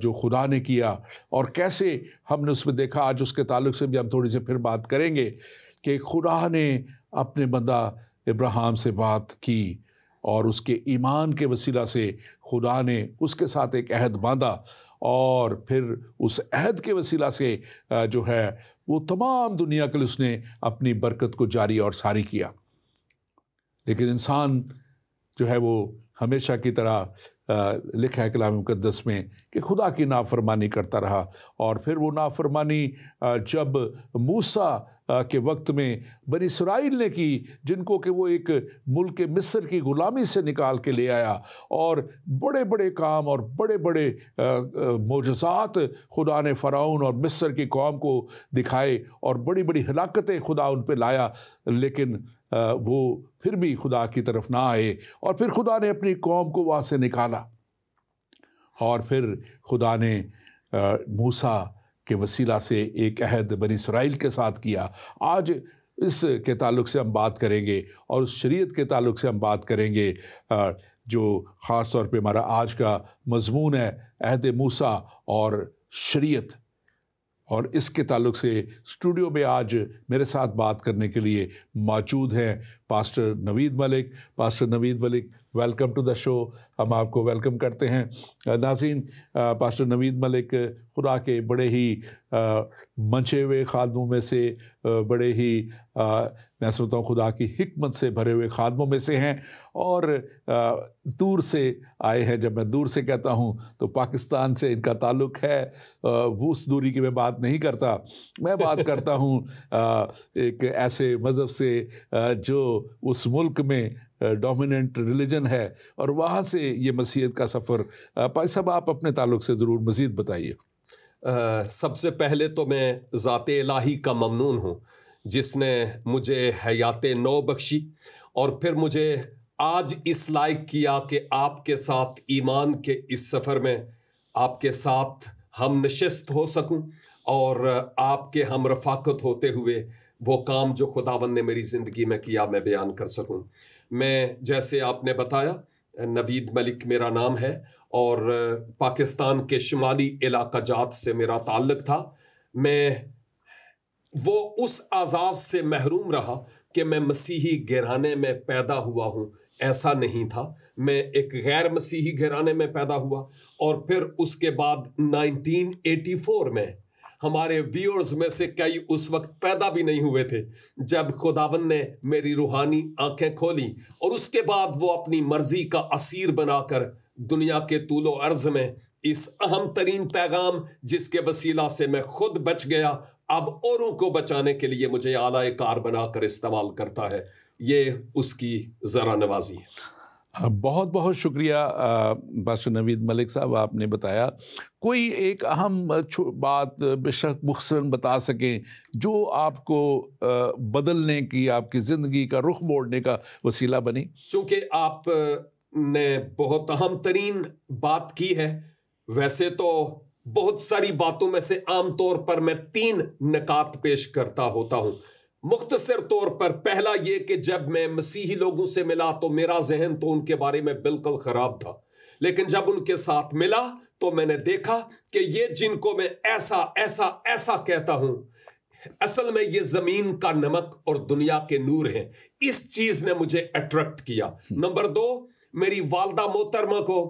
جو خدا نے کیا اور کیسے ہم نے اس میں دیکھا. آج اس کے تعلق سے بھی ہم تھوڑی سی پھر بات کریں گے کہ خدا نے اپنے بندہ ابراہیم سے بات کی اور اس کے ایمان کے وسیلہ سے خدا نے اس کے ساتھ ایک عہد باندھا اور پھر اس عہد کے وسیلہ سے جو ہے وہ تمام دنیا کے لیے اس نے اپنی برکت کو جاری اور ساری کیا. لیکن انسان جو ہے وہ ہمیشہ کی طرح لکھا ہے کلام مقدس میں کہ خدا کی نافرمانی کرتا رہا. اور پھر وہ نافرمانی جب موسیٰ کے وقت میں بنی اسرائیل نے کی، جن کو کہ وہ ایک ملک مصر کی غلامی سے نکال کے لے آیا اور بڑے بڑے کام اور بڑے بڑے معجزات خدا نے فرعون اور مصر کی قوم کو دکھائے اور بڑی بڑی ہلاکتیں خدا ان پہ لایا، لیکن وہ پھر بھی خدا کی طرف نہ آئے. اور پھر خدا نے اپنی قوم کو وہاں سے نکالا اور پھر خدا نے موسیٰ کے وسیلہ سے ایک عہد بنی اسرائیل کے ساتھ کیا. آج اس کے تعلق سے ہم بات کریں گے اور اس شریعت کے تعلق سے ہم بات کریں گے جو خاص طور پہ ہمارا آج کا مضمون ہے، عہد موسیٰ اور شریعت. اور اس کے تعلق سے اسٹوڈیو میں آج میرے ساتھ بات کرنے کے لیے موجود ہیں pastor Naveed Malik. Pastor Naveed Malik, welcome to the show. ہم آپ کو ویلکم کرتے ہیں. ناظرین، پاسٹر نوید ملک خدا کے بڑے ہی منچے ہوئے خادموں میں سے، بڑے ہی میں سمجھتا ہوں خدا کی حکمت سے بھرے ہوئے خادموں میں سے ہیں اور دور سے آئے ہیں. جب میں دور سے کہتا ہوں تو پاکستان سے ان کا تعلق ہے. وہ اس دوری کی میں بات نہیں کرتا، میں بات کرتا ہوں ایک ایسے مذہب سے جو اس ملک میں ڈومیننٹ ریلیجن ہے اور وہاں سے یہ مسیحیت کا سفر. پائی صاحب، آپ اپنے تعلق سے ضرور مزید بتائیے. سب سے پہلے تو میں ذات الہی کا ممنون ہوں جس نے مجھے حیات نو بخشی اور پھر مجھے آج اس لائق کیا کہ آپ کے ساتھ ایمان کے اس سفر میں آپ کے ساتھ ہم نشست ہو سکوں اور آپ کے ہم رفاقت ہوتے ہوئے وہ کام جو خداوند نے میری زندگی میں کیا میں بیان کر سکوں. میں جیسے آپ نے بتایا نوید ملک میرا نام ہے اور پاکستان کے شمالی علاقہ جات سے میرا تعلق تھا. میں وہ اس اعزاز سے محروم رہا کہ میں مسیحی گھرانے میں پیدا ہوا ہوں، ایسا نہیں تھا. میں ایک غیر مسیحی گھرانے میں پیدا ہوا اور پھر اس کے بعد 1984 میں ہمارے ویورز میں سے کئی اس وقت پیدا بھی نہیں ہوئے تھے جب خداوند نے میری روحانی آنکھیں کھولی اور اس کے بعد وہ اپنی مرضی کا اسیر بنا کر دنیا کے طول و عرض میں اس اہم ترین پیغام جس کے وسیلہ سے میں خود بچ گیا اب اوروں کو بچانے کے لیے مجھے اعلیٰ کار بنا کر استعمال کرتا ہے. یہ اس کی ذرا نوازی ہے. بہت بہت شکریہ پاسٹر نوید ملک صاحب. آپ نے بتایا کوئی ایک اہم بات بے شک مختصراً بتا سکیں جو آپ کو بدلنے کی، آپ کی زندگی کا رخ موڑنے کا وسیلہ بنی؟ چونکہ آپ نے بہت اہم ترین بات کی ہے. ویسے تو بہت ساری باتوں میں سے عام طور پر میں 3 نکات پیش کرتا ہوتا ہوں. مختصر طور پر پہلا یہ کہ جب میں مسیحی لوگوں سے ملا تو میرا ذہن تو ان کے بارے میں بالکل خراب تھا، لیکن جب ان کے ساتھ ملا تو میں نے دیکھا کہ یہ جن کو میں ایسا ایسا ایسا کہتا ہوں اصل میں یہ زمین کا نمک اور دنیا کے نور ہیں. اس چیز نے مجھے اٹریکٹ کیا. نمبر 2، میری والدہ محترمہ کو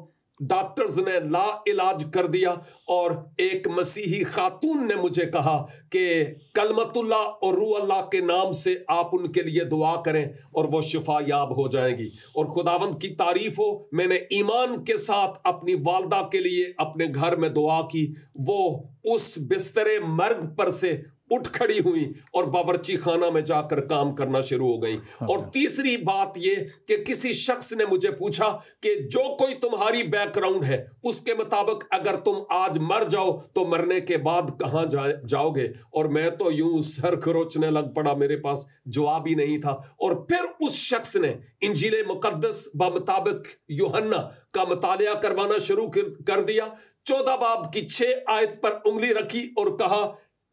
ڈاکٹرز نے لا علاج کر دیا اور ایک مسیحی خاتون نے مجھے کہا کہ کلمت اللہ اور روح اللہ کے نام سے آپ ان کے لیے دعا کریں اور وہ شفا یاب ہو جائیں گی. اور خداوند کی تعریف ہو، میں نے ایمان کے ساتھ اپنی والدہ کے لیے اپنے گھر میں دعا کی. وہ اس بستر مرگ پر سے اٹھ کھڑی ہوئی اور باورچی خانہ میں جا کر کام کرنا شروع ہو گئی. اور تیسری بات یہ کہ کسی شخص نے مجھے پوچھا کہ جو کوئی تمہاری بیک گراؤنڈ ہے اس کے مطابق اگر تم آج مر جاؤ تو مرنے کے بعد کہاں جاؤ گے؟ اور میں تو یوں سر کھروچنے لگ پڑا، میرے پاس جواب ہی نہیں تھا. اور پھر اس شخص نے انجیل مقدس بمطابق یوحنا کا مطالعہ کروانا شروع کر دیا. 14 باب کی 6 آیت پر انگلی رکھی اور کہا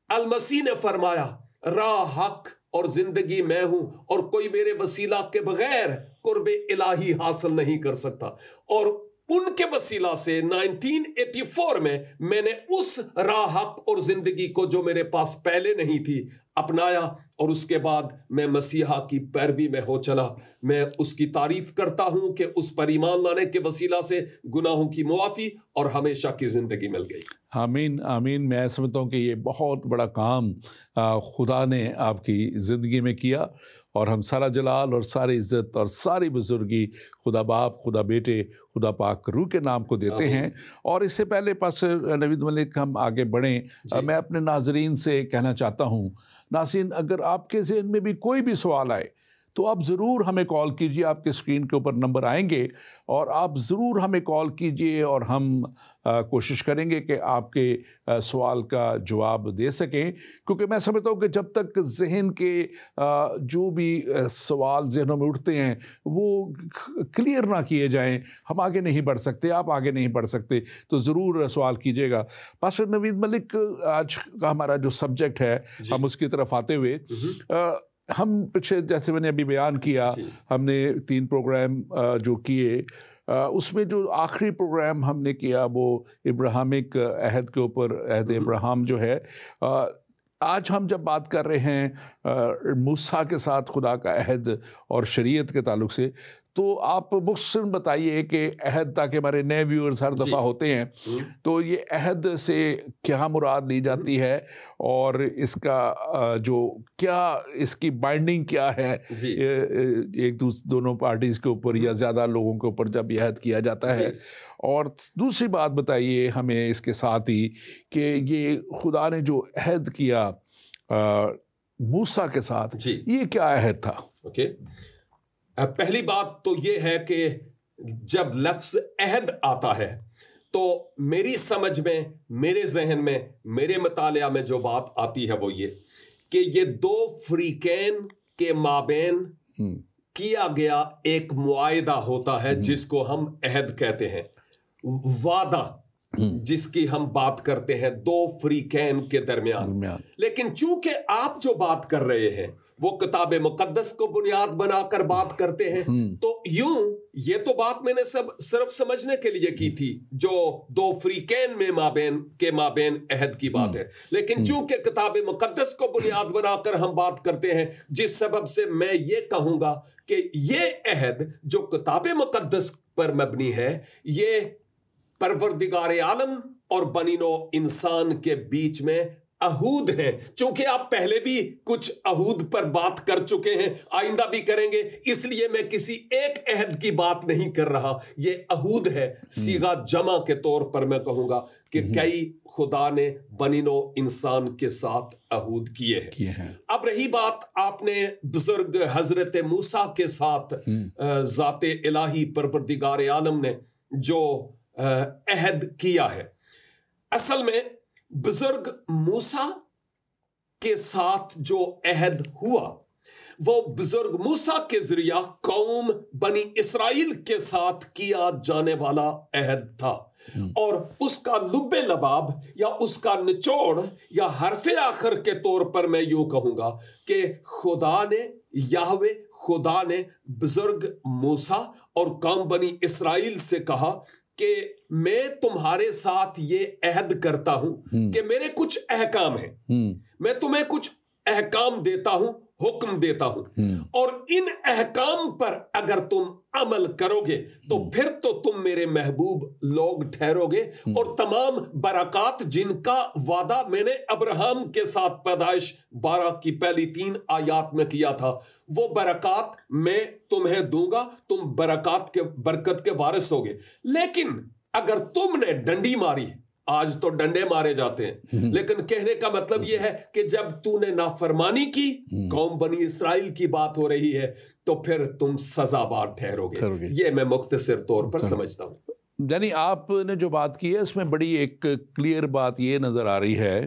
المسیح نے فرمایا راہ، حق اور زندگی میں ہوں اور کوئی میرے وسیلہ کے بغیر قرب الہی حاصل نہیں کر سکتا. اور ان کے وسیلہ سے 1984 میں نے اس راہ حق اور زندگی کو جو میرے پاس پہلے نہیں تھی اپنایا، اور اس کے بعد میں مسیحا کی پیروی میں ہو چلا۔ میں اس کی تعریف کرتا ہوں کہ اس پر ایمان لانے کے وسیلہ سے گناہوں کی معافی اور ہمیشہ کی زندگی مل گئی۔ آمین آمین۔ میں سمجھتا ہوں کہ یہ بہت بڑا کام خدا نے آپ کی زندگی میں کیا، اور ہم سارا جلال اور ساری عزت اور ساری بزرگی خدا باپ، خدا بیٹے، خدا پاک روح کے نام کو دیتے ہیں۔ اور اس سے پہلے پاسٹر نوید ملک ہم آگے بڑھیں، میں اپنے ناظرین سے کہنا چاہتا ہوں، ناظرین اگر آپ کے ذہن میں بھی کوئی بھی سوال آئے تو آپ ضرور ہمیں کال کیجئے۔ آپ کے اسکرین کے اوپر نمبر آئیں گے اور آپ ضرور ہمیں کال کیجئے، اور ہم کوشش کریں گے کہ آپ کے سوال کا جواب دے سکیں، کیونکہ میں سمجھتا ہوں کہ جب تک ذہن کے جو بھی سوال ذہنوں میں اٹھتے ہیں وہ کلیئر نہ کیے جائیں، ہم آگے نہیں بڑھ سکتے، آپ آگے نہیں بڑھ سکتے۔ تو ضرور سوال کیجئے گا۔ پاسٹر نوید ملک، آج کا ہمارا جو سبجیکٹ ہے ہم اس کی طرف آتے ہوئے، ہم پیچھے جیسے میں نے ابھی بیان کیا، ہم نے 3 پروگرام جو کیے، اس میں جو آخری پروگرام ہم نے کیا وہ ابراہیمک عہد کے اوپر، عہد ابراہیم جو ہے۔ آج ہم جب بات کر رہے ہیں موسیٰ کے ساتھ خدا کا عہد اور شریعت کے تعلق سے، تو آپ مختصراً بتائیے کہ عہد، تاکہ ہمارے نئے ویورز ہر دفعہ ہوتے ہیں، تو یہ عہد سے کیا مراد لی جاتی ہے، اور اس کا جو کیا اس کی بائنڈنگ کیا ہے ایک دونوں پارٹیز کے اوپر یا زیادہ لوگوں کے اوپر جب یہ عہد کیا جاتا ہے۔ اور دوسری بات بتائیے ہمیں اس کے ساتھ ہی کہ یہ خدا نے جو عہد کیا موسیٰ کے ساتھ، یہ کیا عہد تھا؟ پہلی بات تو یہ ہے کہ جب لفظ عہد آتا ہے تو میری سمجھ میں، میرے ذہن میں، میرے مطالعہ میں جو بات آتی ہے وہ یہ کہ یہ 2 فریقین کے مابین کیا گیا ایک معاہدہ ہوتا ہے جس کو ہم عہد کہتے ہیں، وعدہ جس کی ہم بات کرتے ہیں 2 فریقین کے درمیان۔ لیکن چونکہ آپ جو بات کر رہے ہیں وہ کتاب مقدس کو بنیاد بنا کر بات کرتے ہیں، تو یوں یہ تو بات میں نے صرف سمجھنے کے لیے کی تھی جو 2 فریقین میں مابین عہد کی بات ہے، لیکن چونکہ کتاب مقدس کو بنیاد بنا کر ہم بات کرتے ہیں، جس سبب سے میں یہ کہوں گا کہ یہ عہد جو کتاب مقدس پر مبنی ہے، یہ پروردگار عالم اور بنی نوع انسان کے بیچ میں عہود ہیں۔ چونکہ آپ پہلے بھی کچھ عہود پر بات کر چکے ہیں، آئندہ بھی کریں گے، اس لیے میں کسی ایک عہد کی بات نہیں کر رہا، یہ عہود ہے۔ صیغہ جمع کے طور پر میں کہوں گا کہ کئی خدا نے بنی نوع انسان کے ساتھ عہود کیے ہیں۔ اب رہی بات آپ نے بزرگ حضرت موسیٰ کے ساتھ ذات الہی پروردگار عالم نے جو عہد کیا ہے، اصل میں بزرگ موسیٰ کے ساتھ جو عہد ہوا وہ بزرگ موسیٰ کے ذریعہ قوم بنی اسرائیل کے ساتھ کیا جانے والا عہد تھا، اور اس کا لب لباب یا اس کا نچوڑ یا حرف آخر کے طور پر میں یوں کہوں گا کہ خدا نے بزرگ موسیٰ اور قوم بنی اسرائیل سے کہا کہ میں تمہارے ساتھ یہ عہد کرتا ہوں کہ میرے کچھ احکام ہیں، میں تمہیں کچھ احکام دیتا ہوں، حکم دیتا ہوں، اور ان احکام پر اگر تم عمل کرو گے تو پھر تو تم میرے محبوب لوگ ٹھہرو گے، اور تمام برکات جن کا وعدہ میں نے ابراہیم کے ساتھ پیدائش 12 کی پہلی 3 آیات میں کیا تھا، وہ برکات میں تمہیں دوں گا، تم برکت کے وارث ہوگے۔ لیکن اگر تم نے ڈنڈی ماری، آج تو ڈنڈے مارے جاتے ہیں، لیکن کہنے کا مطلب یہ ہے کہ جب تو نے نافرمانی کی، قوم بنی اسرائیل کی بات ہو رہی ہے، تو پھر تم سزاوار ٹھہرو گے۔ یہ میں مختصر طور پر سمجھتا ہوں۔ یعنی آپ نے جو بات کی ہے اس میں بڑی ایک کلیئر بات یہ نظر آ رہی ہے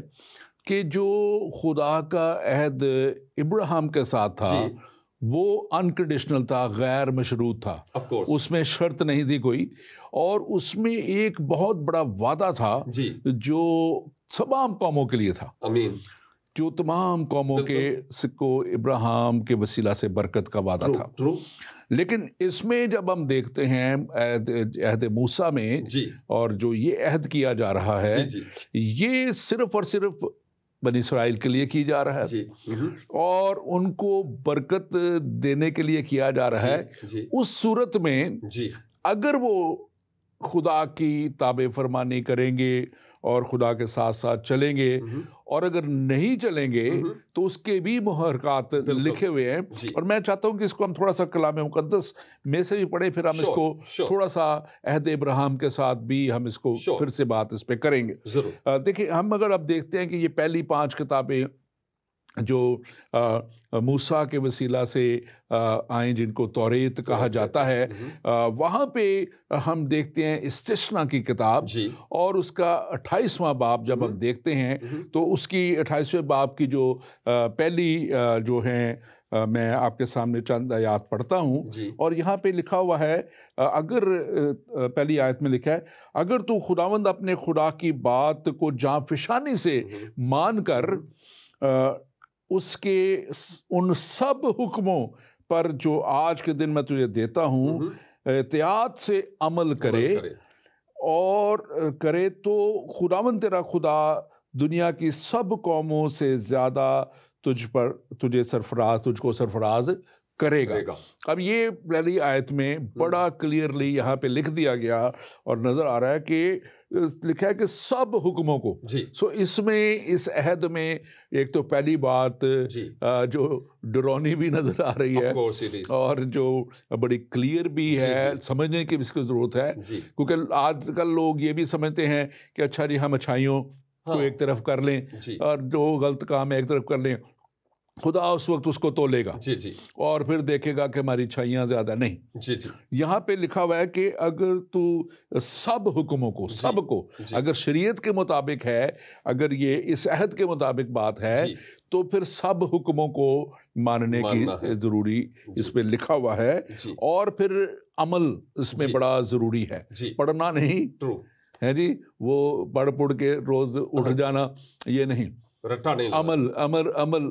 کہ جو خدا کا عہد ابراہیم کے ساتھ تھا وہ انکنڈیشنل تھا، غیر مشروط تھا، اس میں شرط نہیں تھی کوئی، اور اس میں ایک بہت بڑا وعدہ تھا جو تمام قوموں کے لیے تھا، جو تمام قوموں کے کو ابراہیم کے وسیلہ سے برکت کا وعدہ تھا۔ لیکن اس میں جب ہم دیکھتے ہیں عہد موسیٰ میں جی اور جو یہ عہد کیا جا رہا ہے جی یہ صرف اور صرف بنی اسرائیل کے لیے کی جا رہا ہے جی اور ان کو برکت دینے کے لیے کیا جا رہا ہے. جی اس صورت میں جی اگر وہ خدا کی تابع فرمانی کریں گے اور خدا کے ساتھ ساتھ چلیں گے اور اگر نہیں چلیں گے تو اس کے بھی محرکات لکھے ہوئے ہیں. اور میں چاہتا ہوں کہ اس کو ہم تھوڑا سا کلام مقدس میں سے بھی پڑھیں, پھر ہم اس کو تھوڑا سا عہد ابراہیم کے ساتھ بھی ہم اس کو پھر سے بات اس پہ کریں گے. دیکھیں ہم اگر اب دیکھتے ہیں کہ یہ پہلی 5 کتابیں جو موسیٰ کے وسیلہ سے آئیں جن کو توریت کہا جاتا ہے, وہاں پہ ہم دیکھتے ہیں استثنا کی کتاب اور اس کا 28واں باب جب ہم دیکھتے ہیں تو اس کی 28ویں باب کی جو پہلی جو ہیں میں آپ کے سامنے چند آیات پڑھتا ہوں اور یہاں پہ لکھا ہوا ہے, اگر پہلی آیت میں لکھا ہے اگر تو خداوند اپنے خدا کی بات کو جاں فشانی سے مان کر اس کے ان سب حکموں پر جو آج کے دن میں تجھے دیتا ہوں احتیاط سے عمل کرے اور کرے تو خداوند تیرا خدا دنیا کی سب قوموں سے زیادہ تجھ کو سرفراز کرے گا. اب یہ پہلی آیت میں بڑا کلیئرلی یہاں پہ لکھ دیا گیا اور نظر آ رہا ہے کہ لکھا ہے کہ سب حکموں کو. سو اس میں اس عہد میں ایک تو پہلی بات جو ڈرونی بھی نظر آ رہی ہے اور جو بڑی کلیئر بھی ہے, سمجھنے کی اس کی ضرورت ہے کیونکہ آج کل لوگ یہ بھی سمجھتے ہیں کہ اچھا جی ہم اچھائیوں کو ایک طرف کر لیں اور جو غلط کام ہے ایک طرف کر لیں, خدا اس وقت اس کو تولے گا اور پھر دیکھے گا کہ ہماری اچھائیاں زیادہ نہیں. یہاں پہ لکھا ہوا ہے کہ اگر تو سب حکموں کو سب کو اگر شریعت کے مطابق ہے, اگر یہ اس عہد کے مطابق بات ہے تو پھر سب حکموں کو ماننے کی ضروری اس پہ لکھا ہوا ہے. اور پھر عمل اس میں بڑا ضروری ہے, پڑھنا نہیں ہے جی, وہ پڑھ کے روز اٹھ جانا یہ نہیں,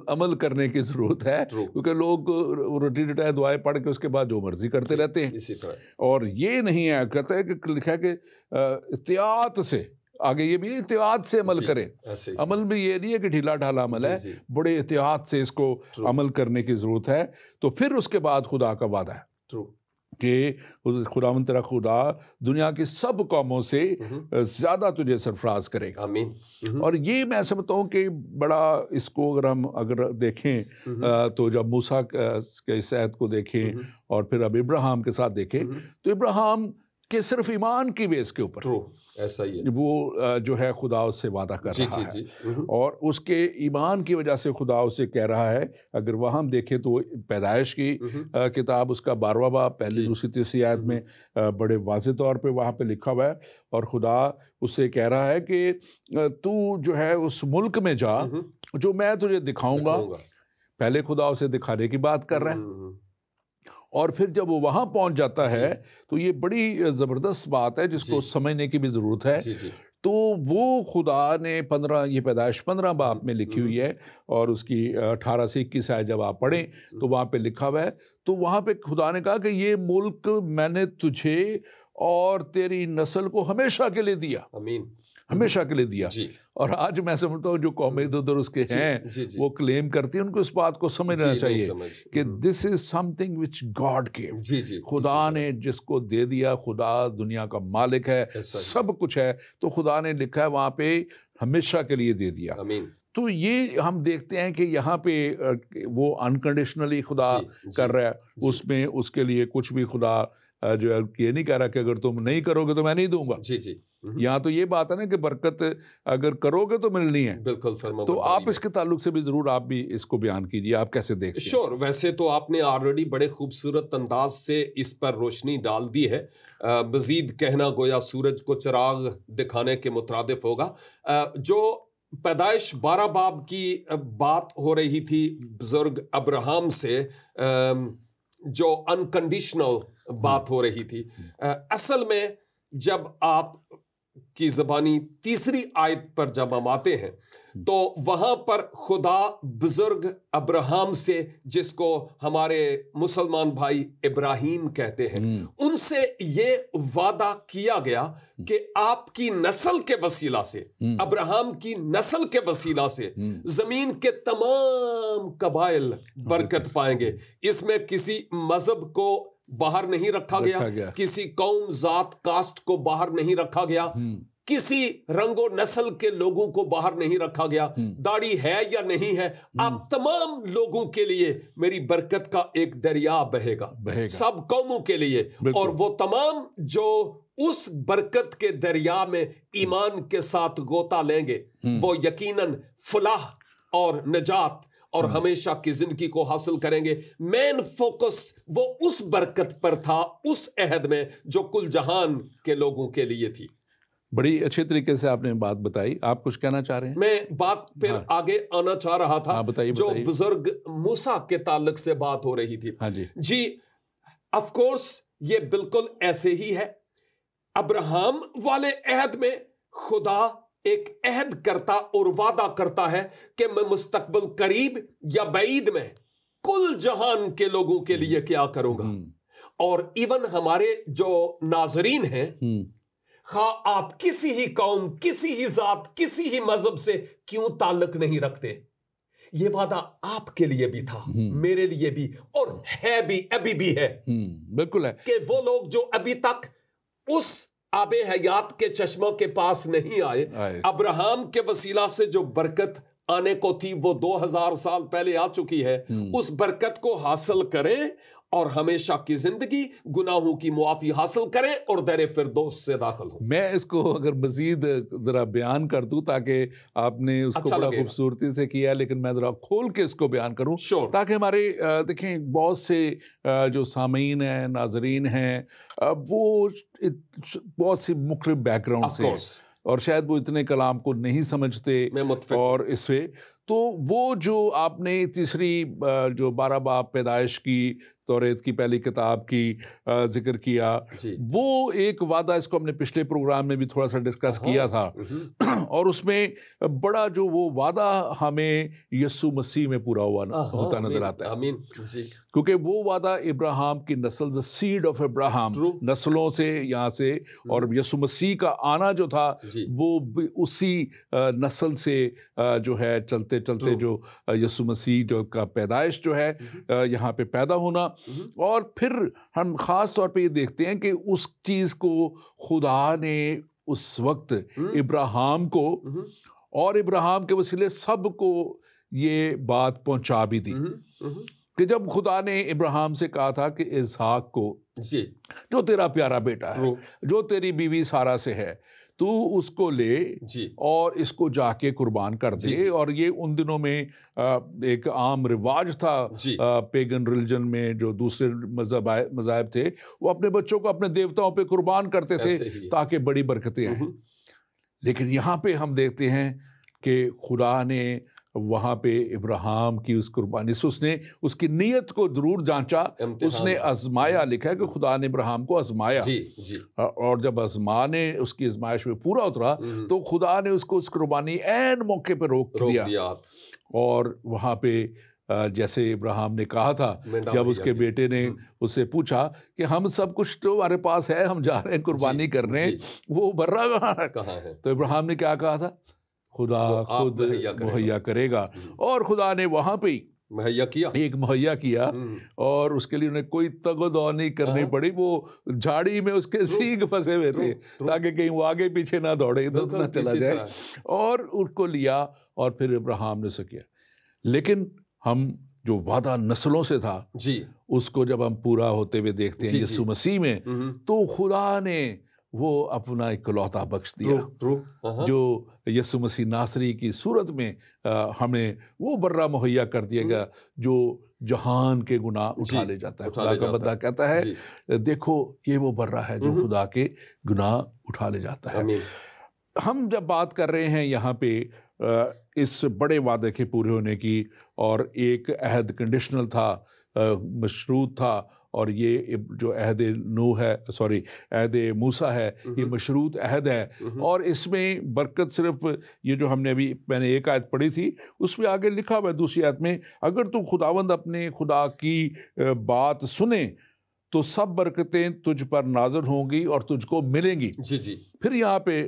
عمل کرنے کی ضرورت ہے کیونکہ لوگ روٹی رٹائے دعائیں پڑھ کے اس کے بعد جو مرضی کرتے رہتے ہیں. اور یہ نہیں ہے, کہتا ہے کہ لکھا ہے کہ احتیاط سے, آگے یہ بھی احتیاط سے عمل کریں. عمل بھی یہ نہیں ہے کہ ڈھیلا ڈھالا عمل ہے, بڑے احتیاط سے اس کو عمل کرنے کی ضرورت ہے. تو پھر اس کے بعد خدا کا وعدہ ہے کہ خداوند تیرا خدا دنیا کی سب قوموں سے زیادہ تجھے سرفراز کرے گا. اور یہ میں سمجھتا ہوں کہ بڑا اس کو اگر دیکھیں تو جب موسیٰ کے اس عہد کو دیکھیں اور پھر اب ابراہیم کے ساتھ دیکھیں تو ابراہیم کے صرف ایمان کی بیس کے اوپر ایسا ہی وہ جو ہے خدا اس سے وعدہ کر رہا ہے اور اس کے ایمان کی وجہ سے خدا اسے کہہ رہا ہے. اگر وہاں ہم دیکھیں تو پیدائش کی کتاب اس کا 12واں باب پہلی دوسری تیسری آیت میں بڑے واضح طور پہ وہاں پہ لکھا ہوا ہے اور خدا اس سے کہہ رہا ہے کہ تو جو ہے اس ملک میں جا جو میں تجھے دکھاؤں گا. پہلے خدا اسے دکھانے کی بات کر رہا ہے اور پھر جب وہ وہاں پہنچ جاتا ہے تو یہ بڑی زبردست بات ہے جس کو سمجھنے کی بھی ضرورت ہے. تو وہ خدا نے یہ پیدائش 15 باب میں لکھی ہوئی ہے اور اس کی 18 سے 21 آیت جب آپ پڑھیں تو وہاں پہ لکھا ہوا ہے. تو وہاں پہ خدا نے کہا کہ یہ ملک میں نے تجھے اور تیری نسل کو ہمیشہ کے لیے دیا, ہمیشہ کے لیے دیا. اور آج میں سمجھتا ہوں جو قومیں ادھر اس کے ہیں وہ کلیم کرتی ہیں, ان کو اس بات کو سمجھنا چاہیے کہ this is something which God gave. خدا نے جس کو دے دیا, خدا دنیا کا مالک ہے, سب کچھ ہے, تو خدا نے لکھا ہے وہاں پہ ہمیشہ کے لیے دے دیا. تو یہ ہم دیکھتے ہیں کہ یہاں پہ وہ انکنڈیشنلی خدا کر رہا ہے, اس میں اس کے لیے کچھ بھی خدا جو ہے یہ نہیں کہہ رہا کہ اگر تم نہیں کرو گے تو میں نہیں دوں گا. یہاں تو یہ بات ہے نا کہ برکت اگر کرو گے تو ملنی ہے. بالکل. تو آپ اس کے تعلق سے بھی ضرور آپ بھی اس کو بیان کیجیے, آپ کیسے دیکھتے ہیں؟ شور, ویسے تو آپ نے آلریڈی بڑے خوبصورت انداز سے اس پر روشنی ڈال دی ہے. مزید کہنا گویا سورج کو چراغ دکھانے کے مترادف ہوگا. جو پیدائش 12 باب کی بات ہو رہی تھی بزرگ ابراہیم سے, جو انکنڈیشنل بات ہو رہی تھی, اصل میں جب آپ کی زبانی تیسری آیت پر جب ہم آتے ہیں تو وہاں پر خدا بزرگ ابراہیم سے، جس کو ہمارے مسلمان بھائی ابراہیم کہتے ہیں، ان سے یہ وعدہ کیا گیا کہ آپ کی نسل کے وسیلہ سے، ابراہیم کی نسل کے وسیلہ سے زمین کے تمام قبائل برکت پائیں گے۔ اس میں کسی مذہب کو باہر نہیں رکھا گیا، کسی قوم، ذات، کاسٹ کو باہر نہیں رکھا گیا، کسی رنگ و نسل کے لوگوں کو باہر نہیں رکھا گیا، داڑھی ہے یا نہیں ہے، آپ تمام لوگوں کے لیے میری برکت کا ایک دریا بہے گا، سب قوموں کے لیے۔ اور وہ تمام جو اس برکت کے دریا میں ایمان کے ساتھ غوطہ لیں گے، وہ یقیناً فلاح اور نجات اور ہمیشہ کی زندگی کو حاصل کریں گے۔ مین فوکس وہ اس برکت پر تھا اس عہد میں جو کل جہان کے لوگوں کے لیے تھی۔ بڑی اچھے طریقے سے آپ نے بات بتائی۔ آپ کچھ کہنا چاہ رہے ہیں؟ میں بات پھر آگے آنا چاہ رہا تھا، جو بزرگ موسیٰ کے تعلق سے بات ہو رہی تھی۔ جی آف کورس یہ بالکل ایسے ہی ہے۔ ابراہیم والے عہد میں خدا ایک عہد کرتا اور وعدہ کرتا ہے کہ میں مستقبل قریب یا بعید میں کل جہان کے لوگوں کے لیے کیا کروں گا۔ اور ایون ہمارے جو ناظرین ہیں، خواہ آپ کسی ہی قوم، کسی ہی ذات، کسی ہی مذہب سے کیوں تعلق نہیں رکھتے، یہ وعدہ آپ کے لیے بھی تھا، میرے لیے بھی، اور ہے بھی، ابھی بھی ہے۔ بالکل ہے کہ وہ لوگ جو ابھی تک اس آب حیات کے چشموں کے پاس نہیں آئے، ابراہیم کے وسیلہ سے جو برکت آنے کو تھی وہ 2000 سال پہلے آ چکی ہے، اس برکت کو حاصل کریں اور ہمیشہ کی زندگی، گناہوں کی معافی حاصل کریں اور در فردوس سے داخل ہوں۔ میں اس کو اگر مزید ذرا بیان کر دوں، تاکہ آپ نے اس کو بڑا خوبصورتی سے کیا، لیکن میں ذرا کھول کے اس کو بیان کروں تاکہ ہمارے دیکھیں بہت سے جو سامعین ہیں، ناظرین ہیں، وہ بہت سی مختلف بیک گراؤنڈ سے، اور شاید وہ اتنے کلام کو نہیں سمجھتے، اور اس سے تو وہ جو آپ نے تیسری جو 12 باب پیدائش کی، توریت کی پہلی کتاب کی ذکر کیا، وہ ایک وعدہ، اس کو ہم نے پچھلے پروگرام میں بھی تھوڑا سا ڈسکس کیا تھا، اور اس میں بڑا جو وہ وعدہ ہمیں یسوع مسیح میں پورا ہوتا نظر آتا ہے، کیونکہ وہ وعدہ ابراہیم کی نسل، the seed of Abraham، نسلوں سے یہاں سے، اور یسوع مسیح کا آنا جو تھا وہ اسی نسل سے جو ہے چلتے چلتے جو یسوع مسیح جو کا پیدائش جو ہے یہاں پہ پیدا ہونا، اور پھر ہم خاص طور پہ یہ دیکھتے ہیں کہ اس چیز کو خدا نے اس وقت ابراہیم کو اور ابراہیم کے وسیلے سب کو یہ بات پہنچا بھی دی، کہ جب خدا نے ابراہیم سے کہا تھا کہ اسحاق کو، جو تیرا پیارا بیٹا ہے، جو تیری بیوی سارہ سے ہے، تو اس کو لے اور اس کو جا کے قربان کر دے۔ اور یہ ان دنوں میں ایک عام رواج تھا پیگن ریلیجن میں، جو دوسرے مذاہب تھے وہ اپنے بچوں کو اپنے دیوتاؤں پہ قربان کرتے تھے تاکہ بڑی برکتیں آئیں۔ لیکن یہاں پہ ہم دیکھتے ہیں کہ خدا نے وہاں پہ ابراہیم کی اس قربانی سے اس نے اس کی نیت کو ضرور جانچا، اس نے آزمایا، لکھا ہے کہ خدا نے ابراہیم کو آزمایا، اور جب آزمانے اس کی آزمائش میں پورا اترا تو خدا نے اس کو اس قربانی عین موقع پہ روک دیا، اور وہاں پہ جیسے ابراہیم نے کہا تھا، جب اس کے بیٹے نے اس سے پوچھا کہ ہم سب کچھ تو ہمارے پاس ہے، ہم جا رہے ہیں قربانی کرنے، وہ برا کہاں ہے؟ تو ابراہیم نے کیا کہا تھا؟ خدا خود مہیا کرے گا، اور خدا نے وہاں پہ مہیا کیا، اور اس کے لیے انہیں کوئی تگ و دو نہیں کرنی پڑی، وہ جھاڑی میں اس کے سینگ پھنسے ہوئے تھے تاکہ کہیں وہ آگے پیچھے نہ دوڑے، ادھر نہ چلا جائے، اور ان کو لیا اور پھر ابراہیم نے اسے کیا۔ لیکن ہم جو وعدہ نسلوں سے تھا اس کو جب ہم پورا ہوتے ہوئے دیکھتے ہیں یسوع مسیح میں، تو خدا نے وہ اپنا اکلوتا بخش دیا، جو یسوع مسیح ناصری کی صورت میں ہمیں وہ برہ مہیا کر دیا گیا جو جہان کے گناہ اٹھا لے جاتا ہے۔ خدا کا بندہ کہتا ہے دیکھو یہ وہ برہ ہے جو خدا کے گناہ اٹھا لے جاتا ہے۔ ہم جب بات کر رہے ہیں یہاں پہ اس بڑے وعدے کے پورے ہونے کی، اور ایک عہد کنڈیشنل تھا، مشروط تھا، اور یہ جو عہد نوح ہے، عہد موسیٰ ہے، یہ مشروط عہد ہے، اور اس میں برکت صرف یہ جو ہم نے ابھی میں نے ایک آیت پڑھی تھی اس میں آگے لکھا ہوا ہے دوسری آیت میں، اگر تو خداوند اپنے خدا کی بات سنے تو سب برکتیں تجھ پر نازل ہوں گی اور تجھ کو ملیں گی. جی پھر یہاں پہ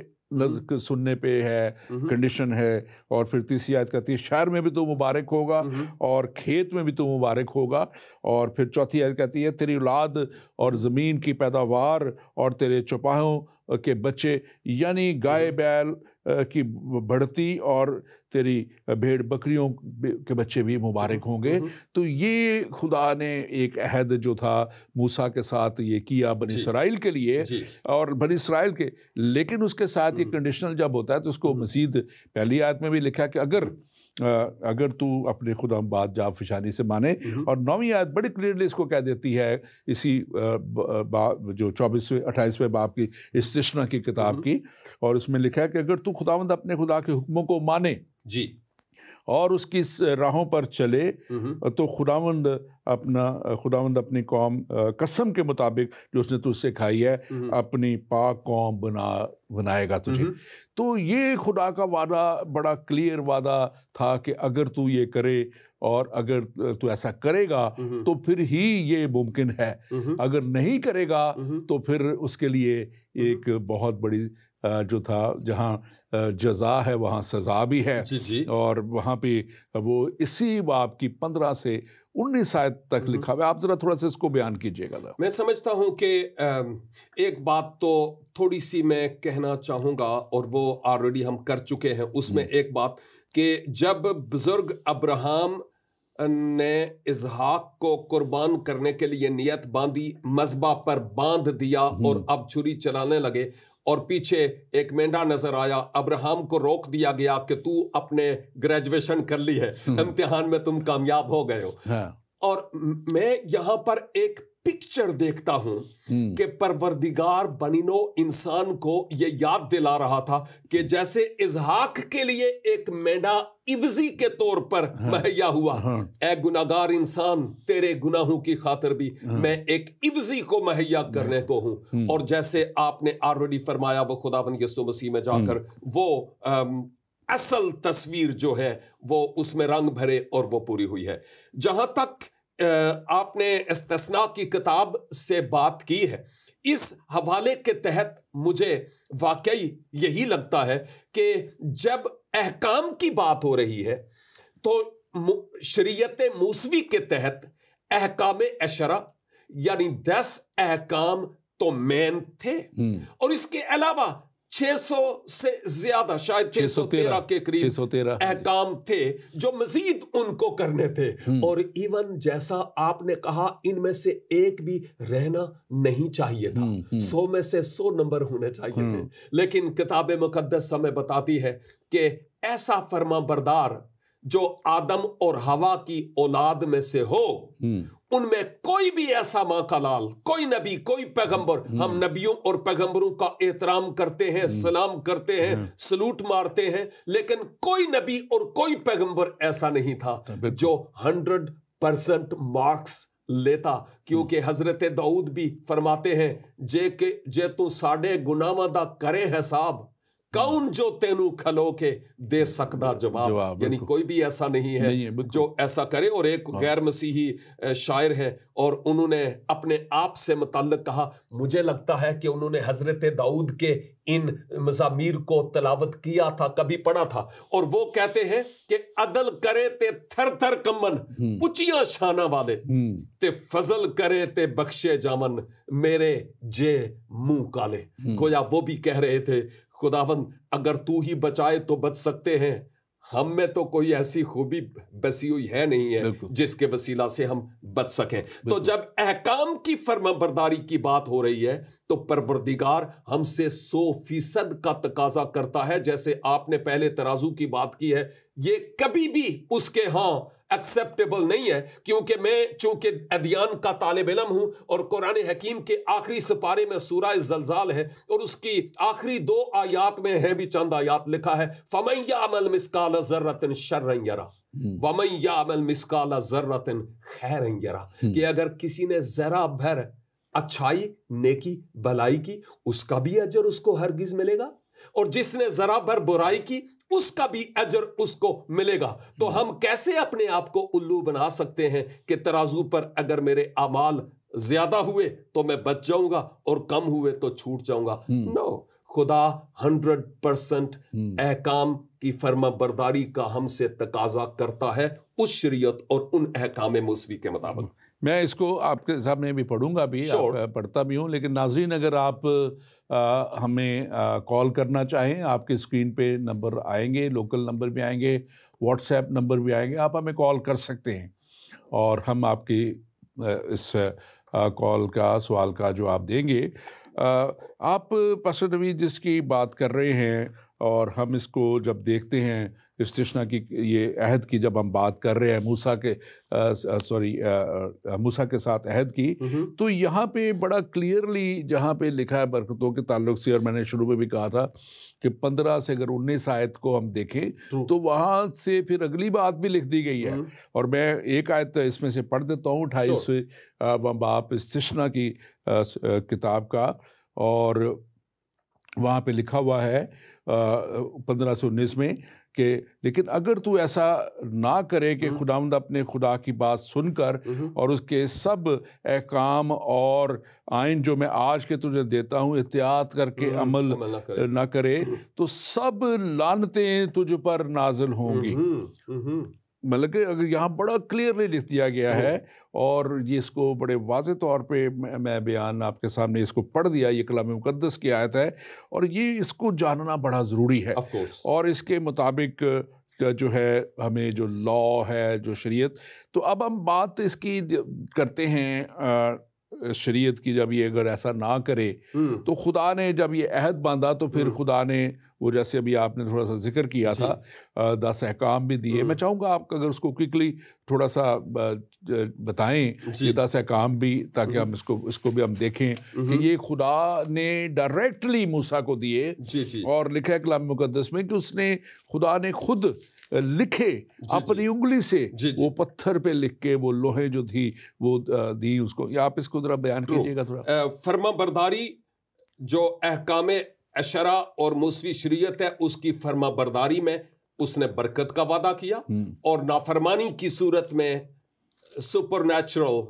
سننے پہ ہے، کنڈیشن ہے، اور پھر تیسری آیت کہتی ہے شہر میں بھی تو مبارک ہوگا اور کھیت میں بھی تو مبارک ہوگا، اور پھر چوتھی آیت کہتی ہے تیری اولاد اور زمین کی پیداوار اور تیرے چوپاہوں کے بچے، یعنی گائے بیل کی بڑھتی اور تیری بھیڑ بکریوں کے بچے بھی مبارک ہوں گے. تو یہ خدا نے ایک عہد جو تھا موسیٰ کے ساتھ یہ کیا بنی اسرائیل کے لیے، اور بنی اسرائیل کے، لیکن اس کے ساتھ یہ کنڈیشنل جب ہوتا ہے تو اس کو مزید پہلی آیت میں بھی لکھا کہ اگر تو اپنے خدا بات جا فشانی سے مانے، اور 9ویں آیت بڑی کلیئرلی اس کو کہہ دیتی ہے اسی جو 28ویں باب کی استثنا کی کتاب کی، اور اس میں لکھا ہے کہ اگر تو خداوند اپنے خدا کے حکموں کو مانے جی اور اس کی راہوں پر چلے تو خداوند اپنی قوم قسم کے مطابق جو اس نے تجھ سے کھائی ہے اپنی پاک قوم بنائے گا تجھے. تو یہ خدا کا وعدہ بڑا کلیئر وعدہ تھا کہ اگر تو یہ کرے اور اگر تو ایسا کرے گا تو پھر ہی یہ ممکن ہے، اگر نہیں کرے گا تو پھر اس کے لیے ایک بہت بڑی جو تھا جہاں جزا ہے وہاں سزا بھی ہے. اور وہاں پہ وہ اسی باب کی 15 سے 19 آیت تک لکھا ہوا ہے. آپ ذرا تھوڑا سا اس کو بیان کیجئے گا. میں سمجھتا ہوں کہ ایک بات تو تھوڑی سی میں کہنا چاہوں گا، اور وہ آلریڈی ہم کر چکے ہیں. اس میں ایک بات کہ جب بزرگ ابراہم نے اسحاق کو قربان کرنے کے لیے نیت باندھی، مذبح پر باندھ دیا اور اب چھری چلانے لگے، اور پیچھے ایک مینڈا نظر آیا، ابراہم کو روک دیا گیا کہ تو اپنے گریجویشن کر لی ہے، امتحان میں تم کامیاب ہو گئے ہو. اور میں یہاں پر ایک پکچر دیکھتا ہوں کہ پروردگار بنی نوع انسان کو یہ یاد دلا رہا تھا کہ جیسے اسحاق کے لیے ایک مینڈا عوضی کے طور پر مہیا ہوا، اے گناہگار انسان تیرے گناہوں کی خاطر بھی میں ایک عوضی کو مہیا کرنے کو ہوں. اور جیسے آپ نے آلریڈی فرمایا وہ خداوند یسوع مسیح میں جا کر وہ اصل تصویر جو ہے وہ اس میں رنگ بھرے اور وہ پوری ہوئی ہے. جہاں تک آپ نے استثناء کی کتاب سے بات کی ہے، اس حوالے کے تحت مجھے واقعی یہی لگتا ہے کہ جب احکام کی بات ہو رہی ہے تو شریعت موسوی کے تحت احکام عشرہ یعنی 10 احکام تو مین تھے، اور اس کے علاوہ 600 سے زیادہ، شاید 613 کے قریب احکام تھے جو مزید ان کو کرنے تھے. اور ایون جیسا آپ نے کہا ان میں سے ایک بھی رہنا نہیں چاہیے تھا، 100 میں سے 100 نمبر ہونے چاہیے تھے. لیکن کتاب مقدس ہمیں بتاتی ہے کہ ایسا فرما بردار جو آدم اور حوا کی اولاد میں سے ہو، ان میں کوئی بھی ایسا ماں کا لال، کوئی نبی، کوئی پیغمبر، ہم نبیوں اور پیغمبروں کا احترام کرتے ہیں، سلام کرتے ہیں، سلوٹ مارتے ہیں، لیکن کوئی نبی اور کوئی پیغمبر ایسا نہیں تھا جو 100% مارکس لیتا. کیونکہ حضرت داؤد بھی فرماتے ہیں جے تو ساڈے گناہاں دا کرے حساب، کون جو تینوں کھلو کے دے سکتا جواب. یعنی کوئی بھی ایسا نہیں ہے جو ایسا کرے. اور ایک غیر مسیحی شاعر ہے اور انہوں نے اپنے آپ سے متعلق کہا، مجھے لگتا ہے کہ انہوں نے حضرت داؤد کے ان مزامیر کو تلاوت کیا تھا، کبھی پڑھا تھا، اور وہ کہتے ہیں کہ عدل کرے تے تھر تھر کمن اچیاں شانہ والے، تے فضل کرے تے بخشے جامن میرے جے منہ کالے. گویا وہ بھی کہہ رہے تھے خداوند اگر تو ہی بچائے تو بچ سکتے ہیں، ہم میں تو کوئی ایسی خوبی بسی ہوئی ہے نہیں ہے جس کے وسیلہ سے ہم بچ سکیں. تو جب احکام کی فرما برداری کی بات ہو رہی ہے تو پروردگار ہم سے 100% کا تقاضا کرتا ہے. جیسے آپ نے پہلے ترازو کی بات کی ہے، یہ کبھی بھی اس کے ہاں ایکسیپٹیبل نہیں ہے، کیونکہ میں چونکہ ادیان کا طالب علم ہوں اور قرآن حکیم کے آخری سپارے میں سورہ زلزال ہے اور اس کی آخری 2 آیات میں ہے بھی چند آیات لکھا ہے فَمَن يَعْمَلْ مِثْقَالَ ذَرَّةٍ شَرًّا يَرَهُ. وَمَن يَعْمَلْ مِثْقَالَ ذَرَّةٍ خَيْرًا يَرَهُ، کہ اگر کسی نے ذرا بھر اچھائی، نیکی، بھلائی کی، اس کا بھی اجر اس کو ہرگز ملے گا، اور جس نے ذرا بھر برائی کی اس کا بھی اجر اس کو ملے گا۔ تو ہم کیسے اپنے آپ کو الو بنا سکتے ہیں کہ ترازو پر اگر میرے اعمال زیادہ ہوئے تو میں بچ جاؤں گا اور کم ہوئے تو چھوٹ جاؤں گا؟ نو، خدا 100% احکام کی فرما برداری کا ہم سے تقاضا کرتا ہے اس شریعت اور ان احکام موسوی کے مطابق۔ میں اس کو آپ کے سامنے بھی پڑھوں گا بھی، پڑھتا بھی ہوں، لیکن ناظرین اگر آپ ہمیں کال کرنا چاہیں، آپ کے اسکرین پہ نمبر آئیں گے، لوکل نمبر بھی آئیں گے، واٹس ایپ نمبر بھی آئیں گے، آپ ہمیں کال کر سکتے ہیں اور ہم آپ کی اس کال کا سوال کا جواب دیں گے۔ آپ پاسٹر نوید جس کی بات کر رہے ہیں، اور ہم اس کو جب دیکھتے ہیں استثنا کی، یہ عہد کی جب ہم بات کر رہے ہیں موسیٰ کے ساتھ عہد کی، تو یہاں پہ بڑا کلیئرلی جہاں پہ لکھا ہے برکتوں کے تعلق سے، اور میں نے شروع میں بھی کہا تھا کہ 15 سے اگر 19 آیت کو ہم دیکھیں تو وہاں سے پھر اگلی بات بھی لکھ دی گئی ہے، اور میں ایک آیت اس میں سے پڑھ دیتا ہوں 28 باب استثنا کی کتاب کا، اور وہاں پہ لکھا ہوا ہے 15 سے 19 میں کہ لیکن اگر تو ایسا نہ کرے کہ خداوند اپنے خدا کی بات سن کر اور اس کے سب احکام اور آئین جو میں آج کے تجھے دیتا ہوں احتیاط کر کے عمل نہ کرے تو سب لعنتیں تجھ پر نازل ہوں گی۔ مطلب کہ اگر یہاں بڑا کلیئرلی لکھ دیا گیا ہے، اور یہ اس کو بڑے واضح طور پہ میں بیان آپ کے سامنے اس کو پڑھ دیا، یہ کلام مقدس کی آیت ہے، اور یہ اس کو جاننا بڑا ضروری ہے، اور اس کے مطابق جو ہے ہمیں جو لا ہے، جو شریعت، تو اب ہم بات اس کی کرتے ہیں شریعت کی۔ جب یہ اگر ایسا نہ کرے تو خدا نے جب یہ عہد باندھا تو پھر خدا نے وہ جیسے ابھی آپ نے تھوڑا سا ذکر کیا تھا 10 احکام بھی دیے۔ میں چاہوں گا آپ اگر اس کو کوئکلی تھوڑا سا بتائیں یہ 10 احکام بھی، تاکہ ہم اس کو بھی ہم دیکھیں کہ یہ خدا نے ڈائریکٹلی موسیٰ کو دیے، اور لکھا ہے کلام مقدس میں کہ اس نے خدا نے خود لکھے اپنی انگلی سے، وہ پتھر پہ لکھ کے وہ لوہے جو تھی وہ دی اس کو۔ یا آپ اس کو ذرا بیان کیجیے گا تھوڑا۔ فرما برداری جو احکام اشرا اور موسوی شریعت ہے، اس کی فرما برداری میں اس نے برکت کا وعدہ کیا، اور نافرمانی کی صورت میں سپر نیچرل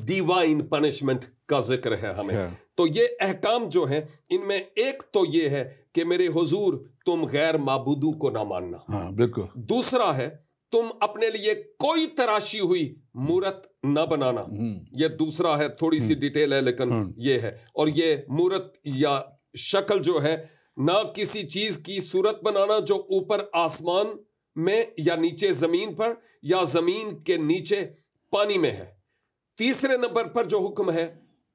ڈیوائن پنشمنٹ کا ذکر ہے ہمیں۔ تو یہ احکام جو ہیں ان میں ایک تو یہ ہے کہ میرے حضور تم غیر معبودوں کو نہ ماننا، بالکل۔ دوسرا ہے تم اپنے لیے کوئی تراشی ہوئی مورت نہ بنانا، یہ دوسرا ہے، تھوڑی سی ڈیٹیل ہے لیکن یہ ہے۔ اور یہ مورت یا شکل جو ہے، نہ کسی چیز کی صورت بنانا جو اوپر آسمان میں یا نیچے زمین پر یا زمین کے نیچے پانی میں ہے۔ تیسرے نمبر پر جو حکم ہے،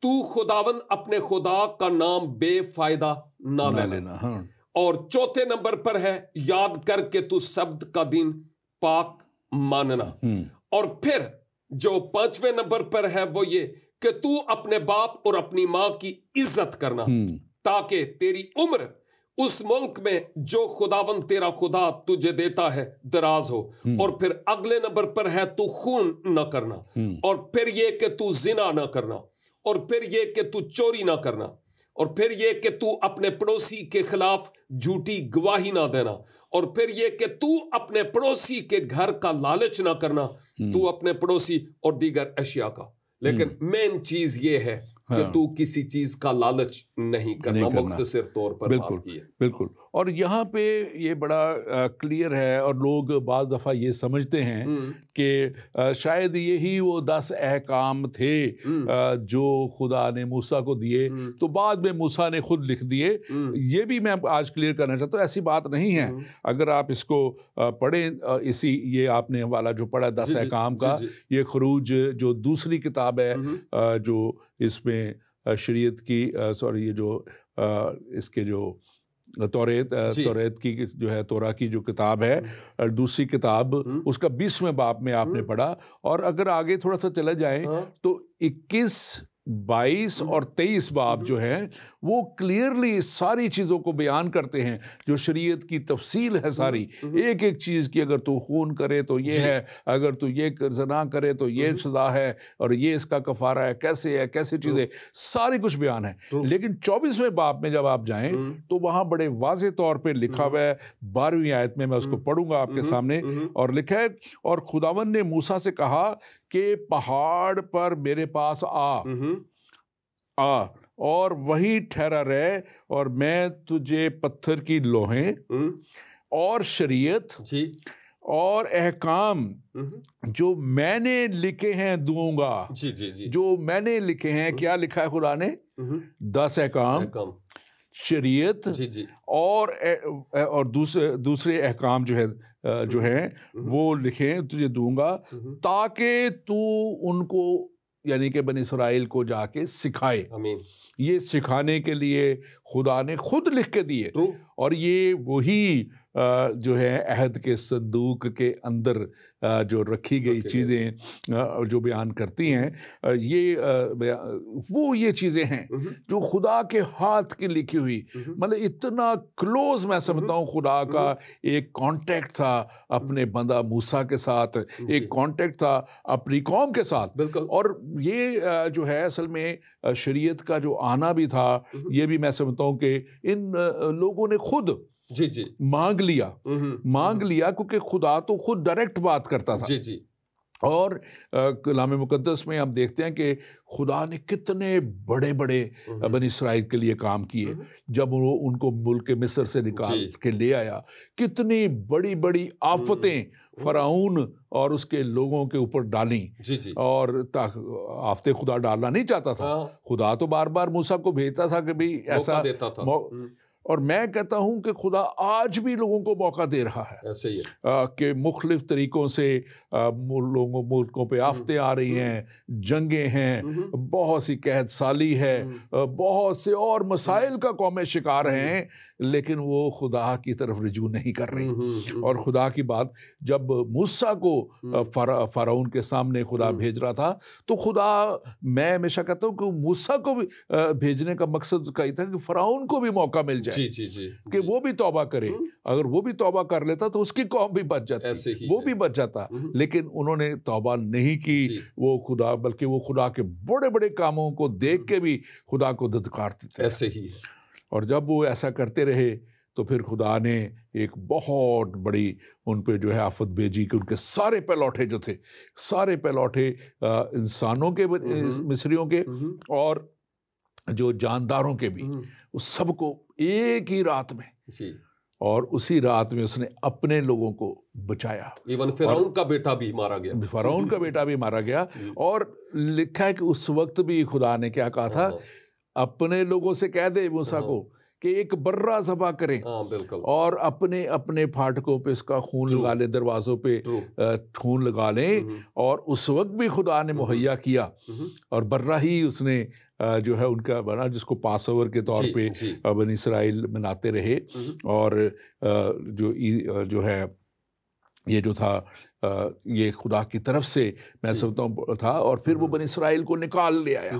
تو خداوند اپنے خدا کا نام بے فائدہ نہ لینا، اور چوتھے نمبر پر ہے یاد کر کے تو سبت کا دن پاک ماننا، اور پھر جو 5ویں نمبر پر ہے وہ یہ کہ تو اپنے باپ اور اپنی ماں کی عزت کرنا تاکہ تیری عمر اس ملک میں جو خداوند تیرا خدا تجھے دیتا ہے دراز ہو، اور پھر اگلے نمبر پر ہے تو خون نہ کرنا، اور پھر یہ کہ تو زنا نہ کرنا، اور پھر یہ کہ تو چوری نہ کرنا، اور پھر یہ کہ تو اپنے پڑوسی کے خلاف جھوٹی گواہی نہ دینا، اور پھر یہ کہ تو اپنے پڑوسی کے گھر کا لالچ نہ کرنا، تو اپنے پڑوسی اور دیگر اشیاء کا۔ لیکن مین چیز یہ ہے کہ تو کسی چیز کا لالچ نہیں کرنا، مختصر طور پر بات کی ہے۔ بالکل، اور یہاں پہ یہ بڑا کلیئر ہے، اور لوگ بعض دفعہ یہ سمجھتے ہیں کہ شاید یہی وہ 10 احکام تھے جو خدا نے موسیٰ کو دیے، تو بعد میں موسیٰ نے خود لکھ دیے۔ یہ بھی میں آج کلیئر کرنا چاہتا ہوں، ایسی بات نہیں ہے۔ اگر آپ اس کو پڑھیں، یہ آپ نے حوالہ جو پڑھا 10 احکام کا، یہ خروج جو دوسری کتاب ہے جو اس میں شریعت کی یہ جو اس کے جو توریت کی جو ہے، تورا کی جو کتاب ہے، دوسری کتاب، اس کا 20ویں باب میں آپ نے پڑھا، اور اگر آگے تھوڑا سا چلے جائیں تو 21 22 اور 23 باب جو ہیں وہ کلیئرلی ساری چیزوں کو بیان کرتے ہیں، جو شریعت کی تفصیل ہے ساری، ایک ایک چیز کی، اگر تو خون کرے تو یہ ہے، اگر تو یہ زنا کرے تو یہ سزا ہے، اور یہ اس کا کفارہ ہے، کیسے چیزیں، ساری کچھ بیان ہے۔ لیکن 24ویں باب میں جب آپ جائیں تو وہاں بڑے واضح طور پہ لکھا ہوا ہے، 12ویں آیت میں اس کو پڑھوں گا آپ کے سامنے، اور لکھا ہے، اور خداوند نے موسیٰ سے کہا کہ پہاڑ پر میرے پاس آ اور وہیں ٹھہرا رہے، اور میں تجھے پتھر کی لوحیں اور شریعت اور احکام جو میں نے لکھے ہیں دوں گا۔ جو میں نے لکھے ہیں، کیا لکھا ہے خدا نے؟ 10 احکام، شریعت اور دوسرے احکام جو ہیں وہ لکھیں تجھے دوں گا، تاکہ تو ان کو، یعنی کہ بنی اسرائیل کو جا کے سکھائے۔ یہ سکھانے کے لیے خدا نے خود لکھ کے دیے، اور یہ وہی جو ہے عہد کے صندوق کے اندر جو رکھی گئی چیزیں جو بیان کرتی ہیں، یہ چیزیں ہیں جو خدا کے ہاتھ کی لکھی ہوئی، مطلب اتنا کلوز میں سمجھتا ہوں خدا کا ایک کانٹیکٹ تھا اپنے بندہ موسیٰ کے ساتھ، ایک کانٹیکٹ تھا اپنی قوم کے ساتھ۔ اور یہ جو ہے اصل میں شریعت کا جو آنا بھی تھا، یہ بھی میں سمجھتا ہوں کہ ان لوگوں نے خود مانگ لیا کیونکہ خدا تو خود ڈائریکٹ بات کرتا تھا۔ اور کلام مقدس میں ہم دیکھتے ہیں کہ خدا نے کتنے بڑے بنی اسرائیل کے لیے کام کیے، جب وہ ان کو ملک مصر سے نکال کے لے آیا، کتنی بڑی آفتیں فرعون اور اس کے لوگوں کے اوپر ڈالیں، اور آفتیں خدا ڈالنا نہیں چاہتا تھا، خدا تو بار بار موسیٰ کو بھیجتا تھا کہ بھی ایسا دیتا تھا۔ اور میں کہتا ہوں کہ خدا آج بھی لوگوں کو موقع دے رہا ہے، ایسے ہی کہ مختلف طریقوں سے ملکوں پہ آفتیں آ رہی ہیں، جنگیں ہیں، بہت سی قحط سالی ہے، بہت سے اور مسائل کا قومیں شکار ہیں، لیکن وہ خدا کی طرف رجوع نہیں کر رہی۔ اور خدا کی بات جب موسیٰ کو فرعون کے سامنے خدا بھیج رہا تھا، تو خدا، میں ہمیشہ کہتا ہوں کہ موسیٰ کو بھی بھیجنے کا مقصد کا ہی تھا کہ فرعون کو بھی موقع مل جائے کہ وہ بھی توبہ کرے۔ اگر وہ بھی توبہ کر لیتا تو اس کی قوم بھی بچ جاتی، وہ بھی بچ جاتا، لیکن انہوں نے توبہ نہیں کی، وہ خدا، بلکہ وہ خدا کے بڑے کاموں کو دیکھ کے بھی خدا کو دھتکارتے تھے۔ ایسے ہی، اور جب وہ ایسا کرتے رہے تو پھر خدا نے ایک بہت بڑی ان پہ جو ہے آفت بھیجی کہ ان کے سارے پہلوٹے جو تھے، سارے پہلوٹے انسانوں کے، مصریوں کے اور جو جانداروں کے بھی، اس سب کو ایک ہی رات میں، اور اسی رات میں اس نے اپنے لوگوں کو بچایا۔ ایون فرعون کا بیٹا بھی مارا گیا، اور لکھا ہے کہ اس وقت بھی خدا نے کیا کہا تھا، اپنے لوگوں سے کہہ دے موسیٰ کو کہ ایک برہ ذبح کریں، اور اپنے پھاٹکوں پہ اس کا خون لگا لیں، دروازوں پہ خون لگا لیں۔ اور اس وقت بھی خدا نے مہیا کیا، اور برہ ہی اس نے جو ہے ان کا بنا، جس کو پاس اوور کے طور پہ بنی اسرائیل مناتے رہے۔ اور جو ہے یہ جو تھا، یہ خدا کی طرف سے میں سمجھتا ہوں تھا۔ اور پھر وہ بنی اسرائیل کو نکال لے آیا،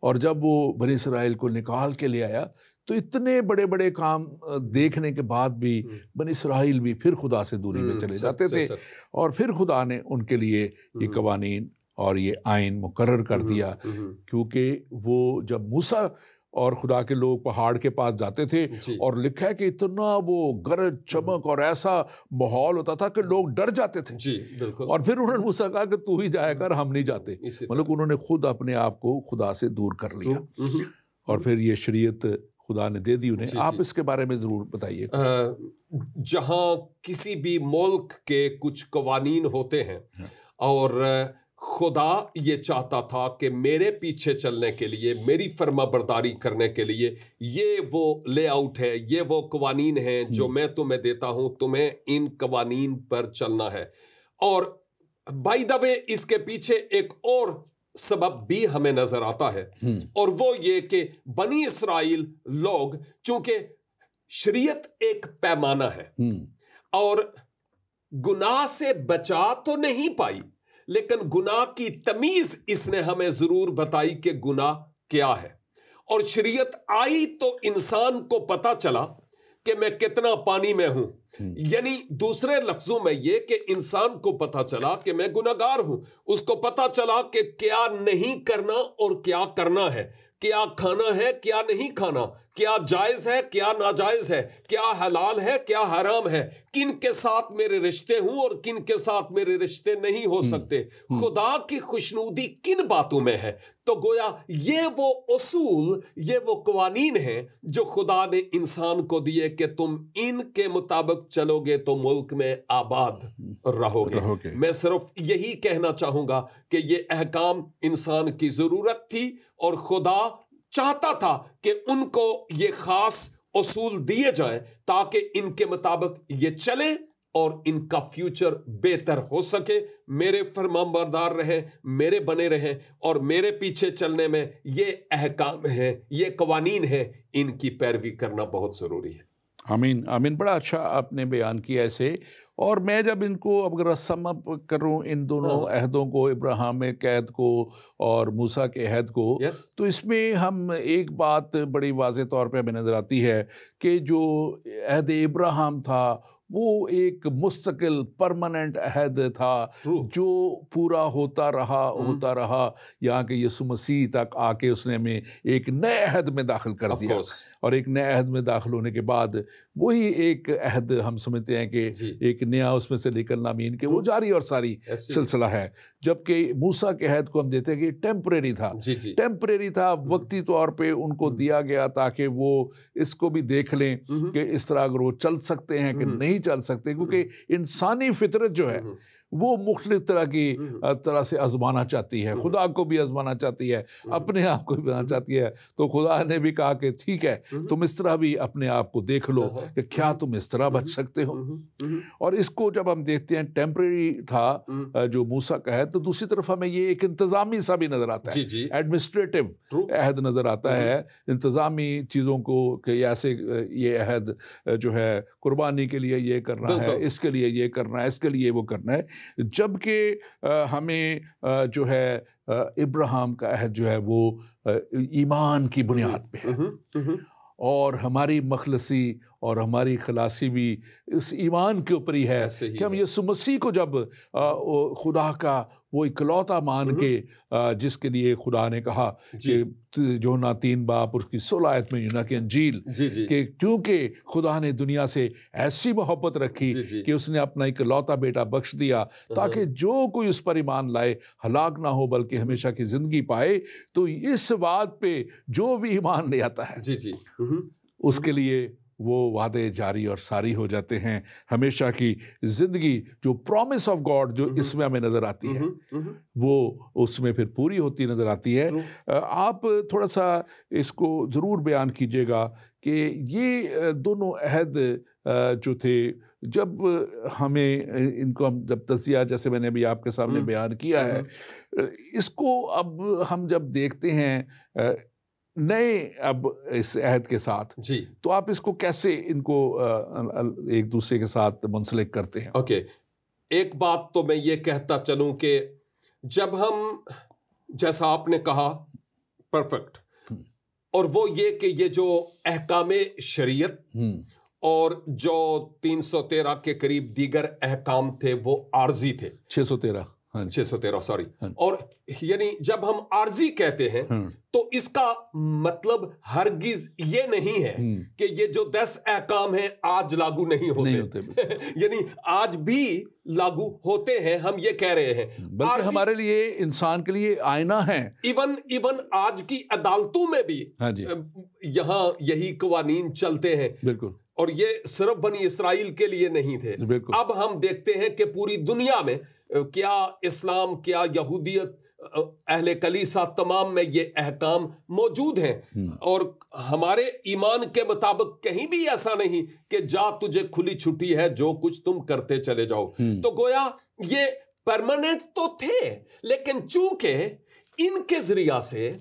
اور جب وہ بنی اسرائیل کو نکال کے لے آیا تو اتنے بڑے کام دیکھنے کے بعد بھی بنی اسرائیل بھی پھر خدا سے دوری میں چلے جاتے تھے، اور پھر خدا نے ان کے لیے یہ قوانین اور یہ آئین مقرر کر دیا، کیونکہ وہ جب موسیٰ اور خدا کے لوگ پہاڑ کے پاس جاتے تھے، اور لکھا ہے کہ اتنا وہ گرج چمک اور ایسا ماحول ہوتا تھا کہ لوگ ڈر جاتے تھے، اور پھر انہوں نے موسیٰ کہا کہ تو ہی جایا کر، ہم نہیں جاتے، مطلب انہوں نے خود اپنے آپ کو خدا سے دور کر لیا، اور پھر یہ شریعت خدا نے دے دی انہیں۔ آپ اس کے بارے میں ضرور بتائیے۔ جہاں کسی بھی ملک کے کچھ قوانین ہوتے ہیں، اور خدا یہ چاہتا تھا کہ میرے پیچھے چلنے کے لیے، میری فرما برداری کرنے کے لیے، یہ وہ لے آؤٹ ہے، یہ وہ قوانین ہیں جو میں تمہیں دیتا ہوں، تمہیں ان قوانین پر چلنا ہے۔ اور بائی دا وے اس کے پیچھے ایک اور سبب بھی ہمیں نظر آتا ہے، اور وہ یہ کہ بنی اسرائیل لوگ، چونکہ شریعت ایک پیمانہ ہے، اور گناہ سے بچا تو نہیں پائی، لیکن گناہ کی تمیز اس نے ہمیں ضرور بتائی کہ گناہ کیا ہے. اور شریعت آئی تو انسان کو پتا چلا کہ میں کتنا پانی میں ہوں. یعنی دوسرے لفظوں میں یہ کہ انسان کو پتا چلا کہ میں گناہگار ہوں. اس کو پتا چلا کہ کیا نہیں کرنا اور کیا کرنا ہے, کیا کھانا ہے کیا نہیں کھانا, کیا جائز ہے کیا ناجائز ہے, کیا حلال ہے کیا حرام ہے, کن کے ساتھ میرے رشتے ہوں اور کن کے ساتھ میرے رشتے نہیں ہو سکتے, خدا کی خوشنودی کن باتوں میں ہے. تو گویا یہ وہ اصول, یہ وہ قوانین ہیں جو خدا نے انسان کو دیے کہ تم ان کے مطابق چلو گے تو ملک میں آباد رہو گے. میں صرف یہی کہنا چاہوں گا کہ یہ احکام انسان کی ضرورت تھی اور خدا چاہتا تھا کہ ان کو یہ خاص اصول دیے جائیں تاکہ ان کے مطابق یہ چلیں اور ان کا فیوچر بہتر ہو سکے. میرے فرمانبردار رہیں, میرے بنے رہیں, اور میرے پیچھے چلنے میں یہ احکام ہیں, یہ قوانین ہیں, ان کی پیروی کرنا بہت ضروری ہے. آمین آمین. بڑا اچھا آپ نے بیان کیا ایسے. اور میں جب ان کو اگر سم اپ کروں ان دونوں عہدوں کو, ابراہیم کے عہد کو اور موسیٰ کے عہد کو, تو اس میں ہم ایک بات بڑی واضح طور پہ ہمیں نظر آتی ہے کہ جو عہد ابراہیم تھا وہ ایک مستقل پرماننٹ عہد تھا جو پورا ہوتا رہا یہاں کہ یسوع مسیح تک آ کے اس نے ہمیں ایک نئے عہد میں داخل کر دیا. اور ایک نئے عہد میں داخل ہونے کے بعد وہی ایک عہد ہم سمجھتے ہیں کہ ایک نیا اس میں سے نکلنا مین کہ وہ جاری اور ساری سلسلہ ہے. جبکہ موسیٰ کے عہد کو ہم دیتے ہیں کہ ٹیمپریری تھا, وقتی طور پہ ان کو دیا گیا تاکہ وہ اس کو بھی دیکھ لیں کہ اس طرح اگر وہ چل سکتے ہیں کہ نہیں چل سکتے, کیونکہ انسانی فطرت جو ہے وہ مختلف طرح سے آزمانا چاہتی ہے. خدا کو بھی آزمانا چاہتی ہے, اپنے آپ کو بھی آزمانا چاہتی ہے. تو خدا نے بھی کہا کہ ٹھیک ہے تم اس طرح بھی اپنے آپ کو دیکھ لو کہ کیا تم اس طرح بچ سکتے ہو. اور اس کو جب ہم دیکھتے ہیں ٹیمپریری تھا جو موسیٰ کا ہے, تو دوسری طرف ہمیں یہ ایک انتظامی سا بھی نظر آتا ہے, ایڈمنسٹریٹو عہد نظر آتا ہے, انتظامی چیزوں کو کہ ایسے یہ عہد جو ہے قربانی کے لیے یہ کرنا ہے, اس کے لیے یہ کرنا ہے, اس کے لیے وہ کرنا ہے. جبکہ ہمیں جو ہے ابراہیم کا عہد جو ہے وہ ایمان کی بنیاد پہ ہے, اور ہماری مخلصی اور ہماری خلاصی بھی اس ایمان کے اوپر ہی ہے کہ ہم یسوع مسیح کو جب خدا کا وہ اکلوتا مان کے, جس کے لیے خدا نے کہا کہ یوحنا 3 باب اور اس کی 16 آیت میں یوحنا کی انجیل کہ کیونکہ خدا نے دنیا سے ایسی محبت رکھی کہ اس نے اپنا اکلوتا بیٹا بخش دیا تاکہ جو کوئی اس پر ایمان لائے ہلاک نہ ہو بلکہ ہمیشہ کی زندگی پائے. تو اس بات پہ جو بھی ایمان لے آتا ہے اس کے لیے وہ وعدے جاری اور ساری ہو جاتے ہیں. ہمیشہ کی زندگی جو پرومس آف گاڈ جو اس میں ہمیں نظر آتی ہے وہ اس میں پھر پوری ہوتی نظر آتی ہے. آپ تھوڑا سا اس کو ضرور بیان کیجیے گا کہ یہ دونوں عہد جو تھے جب ہمیں ان کو ہم جب تجزیہ جیسے میں نے ابھی آپ کے سامنے بیان کیا ہے, اس کو اب ہم جب دیکھتے ہیں نئے اب اس عہد کے ساتھ, تو آپ اس کو کیسے ان کو ایک دوسرے کے ساتھ منسلک کرتے ہیں؟ اوکے, ایک بات تو میں یہ کہتا چلوں کہ جب ہم جیسا آپ نے کہا پرفیکٹ, اور وہ یہ کہ یہ جو احکام شریعت اور جو 313 کے قریب دیگر احکام تھے وہ عارضی تھے. 613 سوری. اور یعنی جب ہم عارضی کہتے ہیں تو اس کا مطلب ہرگز یہ نہیں ہے کہ یہ جو 10 احکام ہیں آج لاگو نہیں ہوتے یعنی آج بھی لاگو ہوتے ہیں, ہم یہ کہہ رہے ہیں, بلکہ ہمارے لیے انسان کے لیے آئینہ ہیں. ایون آج کی عدالتوں میں بھی یہاں یہی قوانین چلتے ہیں. بالکل. اور یہ صرف بنی اسرائیل کے لیے نہیں تھے. اب ہم دیکھتے ہیں کہ پوری دنیا میں کیا اسلام کیا یہودیت اہل کلیسا تمام میں یہ احکام موجود ہیں. اور ہمارے ایمان کے مطابق کہیں بھی ایسا نہیں کہ جا تجھے کھلی چھٹی ہے جو کچھ تم کرتے چلے جاؤ. تو گویا یہ پرماننٹ تو تھے, لیکن چونکہ ان کے ذریعہ سے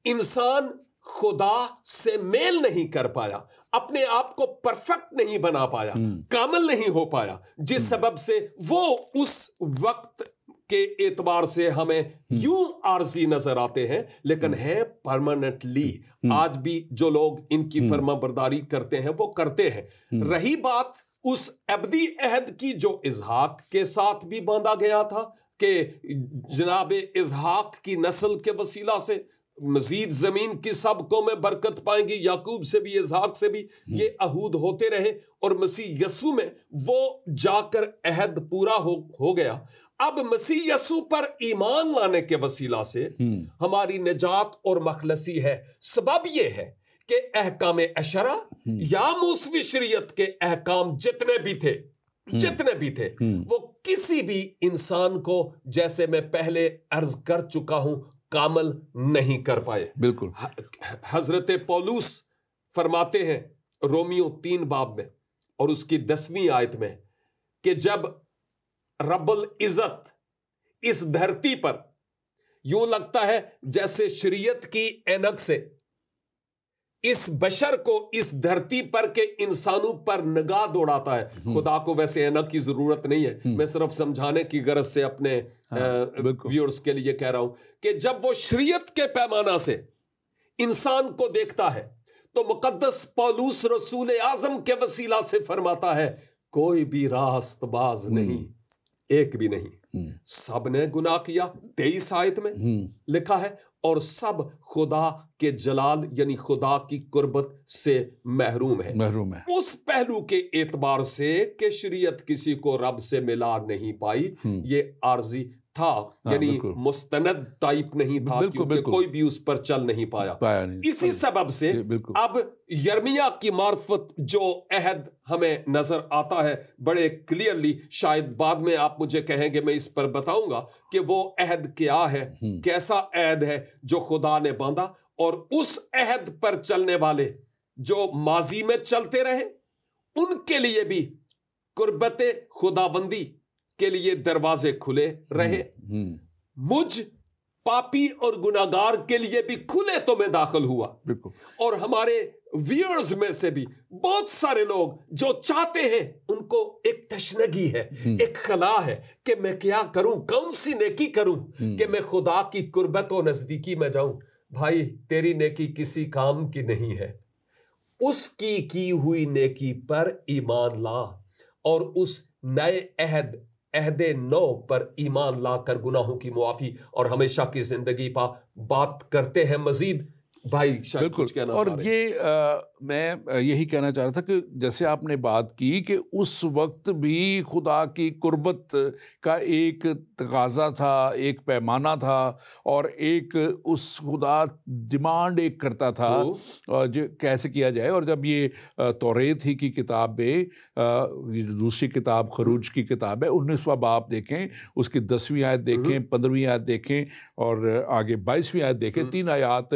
انسان خدا سے میل نہیں کر پایا, اپنے آپ کو پرفیکٹ نہیں بنا پایا, کامل نہیں ہو پایا, جس سبب سے وہ اس وقت کے اعتبار سے ہمیں یوں عارضی نظر آتے ہیں لیکن ہے پرماننٹلی. آج بھی جو لوگ ان کی فرما برداری کرتے ہیں وہ کرتے ہیں. رہی بات اس ابدی عہد کی جو اسحاق کے ساتھ بھی باندھا گیا تھا کہ جناب اسحاق کی نسل کے وسیلہ سے مزید زمین کی سب قومیں برکت پائیں گی, یعقوب سے بھی اسحاق سے بھی یہ عہود ہوتے رہے, اور مسیح یسوع میں وہ جا کر عہد پورا ہو گیا. اب مسیح یسوع پر ایمان لانے کے وسیلہ سے ہماری نجات اور مخلصی ہے. سبب یہ ہے کہ احکام عشرہ یا موسوی شریعت کے احکام جتنے بھی تھے وہ کسی بھی انسان کو, جیسے میں پہلے عرض کر چکا ہوں, کامل نہیں کر پائے. بالکل. حضرت پولس فرماتے ہیں رومیو 3 باب میں اور اس کی 10ویں آیت میں کہ جب رب العزت اس دھرتی پر یوں لگتا ہے جیسے شریعت کی اینک سے اس بشر کو اس دھرتی پر کے انسانوں پر نگاہ دوڑاتا ہے. خدا کو ویسے اینک کی ضرورت نہیں ہے, میں صرف سمجھانے کی غرض سے اپنے ویورز کے لیے کہہ رہا ہوں کہ جب وہ شریعت کے پیمانہ سے انسان کو دیکھتا ہے تو مقدس پولس رسول اعظم کے وسیلہ سے فرماتا ہے کوئی بھی راست باز نہیں, ایک بھی نہیں. سب نے گناہ کیا, 23 آیت میں لکھا ہے, اور سب خدا کے جلال یعنی خدا کی قربت سے محروم ہے. اس پہلو کے اعتبار سے کہ شریعت کسی کو رب سے ملا نہیں پائی, یہ عارضی تھا, یعنی مستند ٹائپ نہیں تھا, کیونکہ کوئی بھی اس پر چل نہیں پایا. اسی سبب سے اب یرمیا کی معرفت جو عہد ہمیں نظر آتا ہے بڑے کلیئرلی, شاید بعد میں آپ مجھے کہیں گے میں اس پر بتاؤں گا کہ وہ عہد کیا ہے, کیسا عہد ہے جو خدا نے باندھا, اور اس عہد پر چلنے والے جو ماضی میں چلتے رہے ان کے لیے بھی قربت خداوندی کے لیے دروازے کھلے رہے. مجھ پاپی اور گناہگار کے لیے بھی کھلے تو میں داخل ہوا, اور ہمارے ویورز میں سے بھی بہت سارے لوگ جو چاہتے ہیں, ان کو ایک تشنگی ہے, ایک خلا ہے کہ میں کیا کروں, کون سی نیکی کروں کہ میں خدا کی قربت و نزدیکی میں جاؤں. بھائی تیری نیکی کسی کام کی نہیں ہے, اس کی ہوئی نیکی پر ایمان لا, اور اس نئے عہد نو پر ایمان لا کر گناہوں کی معافی اور ہمیشہ کی زندگی پا بات کرتے ہیں. مزید بھائی بالکل, اور یہ میں یہی کہنا چاہ رہا تھا کہ جیسے آپ نے بات کی کہ اس وقت بھی خدا کی قربت کا ایک تقاضا تھا, ایک پیمانہ تھا, اور ایک اس خدا ڈیمانڈ ایک کرتا تھا جو کیسے کیا جائے. اور جب یہ توریت ہی کی کتاب میں, دوسری کتاب خروج کی کتاب ہے, 19واں باب دیکھیں, اس کی 10ویں آیت دیکھیں, 15ویں آیت دیکھیں, اور آگے 22ویں آیت دیکھیں, 3 آیات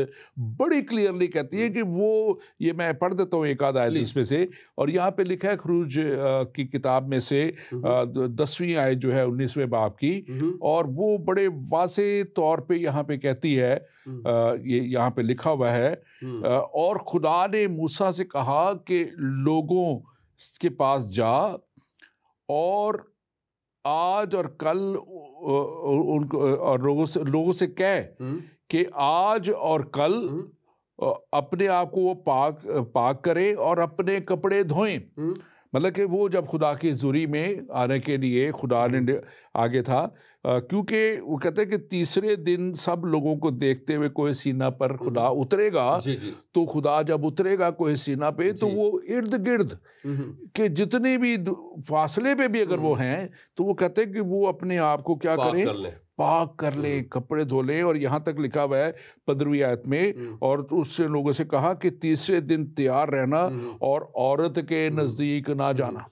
بڑی کلیئرلی کہتی ہے کہ وہ, یہ میں پڑھ دیتا ہوں ایک آدھ آیت اس میں سے, اور یہاں پہ لکھا ہے خروج کی کتاب میں سے 10ویں آیت جو ہے 19ویں باب کی, اور وہ بڑے واضح طور پہ یہاں پہ کہتی ہے, یہ یہاں پہ لکھا ہوا ہے, اور خدا نے موسیٰ سے کہا کہ لوگوں کے پاس جا اور آج اور کل ان کو اور لوگوں سے کہہ کہ آج اور کل اپنے آپ کو وہ پاک کرے اور اپنے کپڑے دھوئیں. مطلب کہ وہ جب خدا کی حضوری میں آنے کے لیے خدا نے آگے تھا, کیونکہ وہ کہتے ہیں کہ تیسرے دن سب لوگوں کو دیکھتے ہوئے کوہ سینا پر خدا اترے گا. تو خدا جب اترے گا کوہ سینا پہ تو وہ ارد گرد کہ جتنے بھی فاصلے پہ بھی اگر وہ ہیں تو وہ کہتے ہیں کہ وہ اپنے آپ کو کیا کریں, پاک کر لیں, کپڑے دھو لیں. اور یہاں تک لکھا ہوا ہے 15ویں آیت میں, اور اس سے لوگوں سے کہا کہ تیسرے دن تیار رہنا اور عورت کے نزدیک نہ جانا.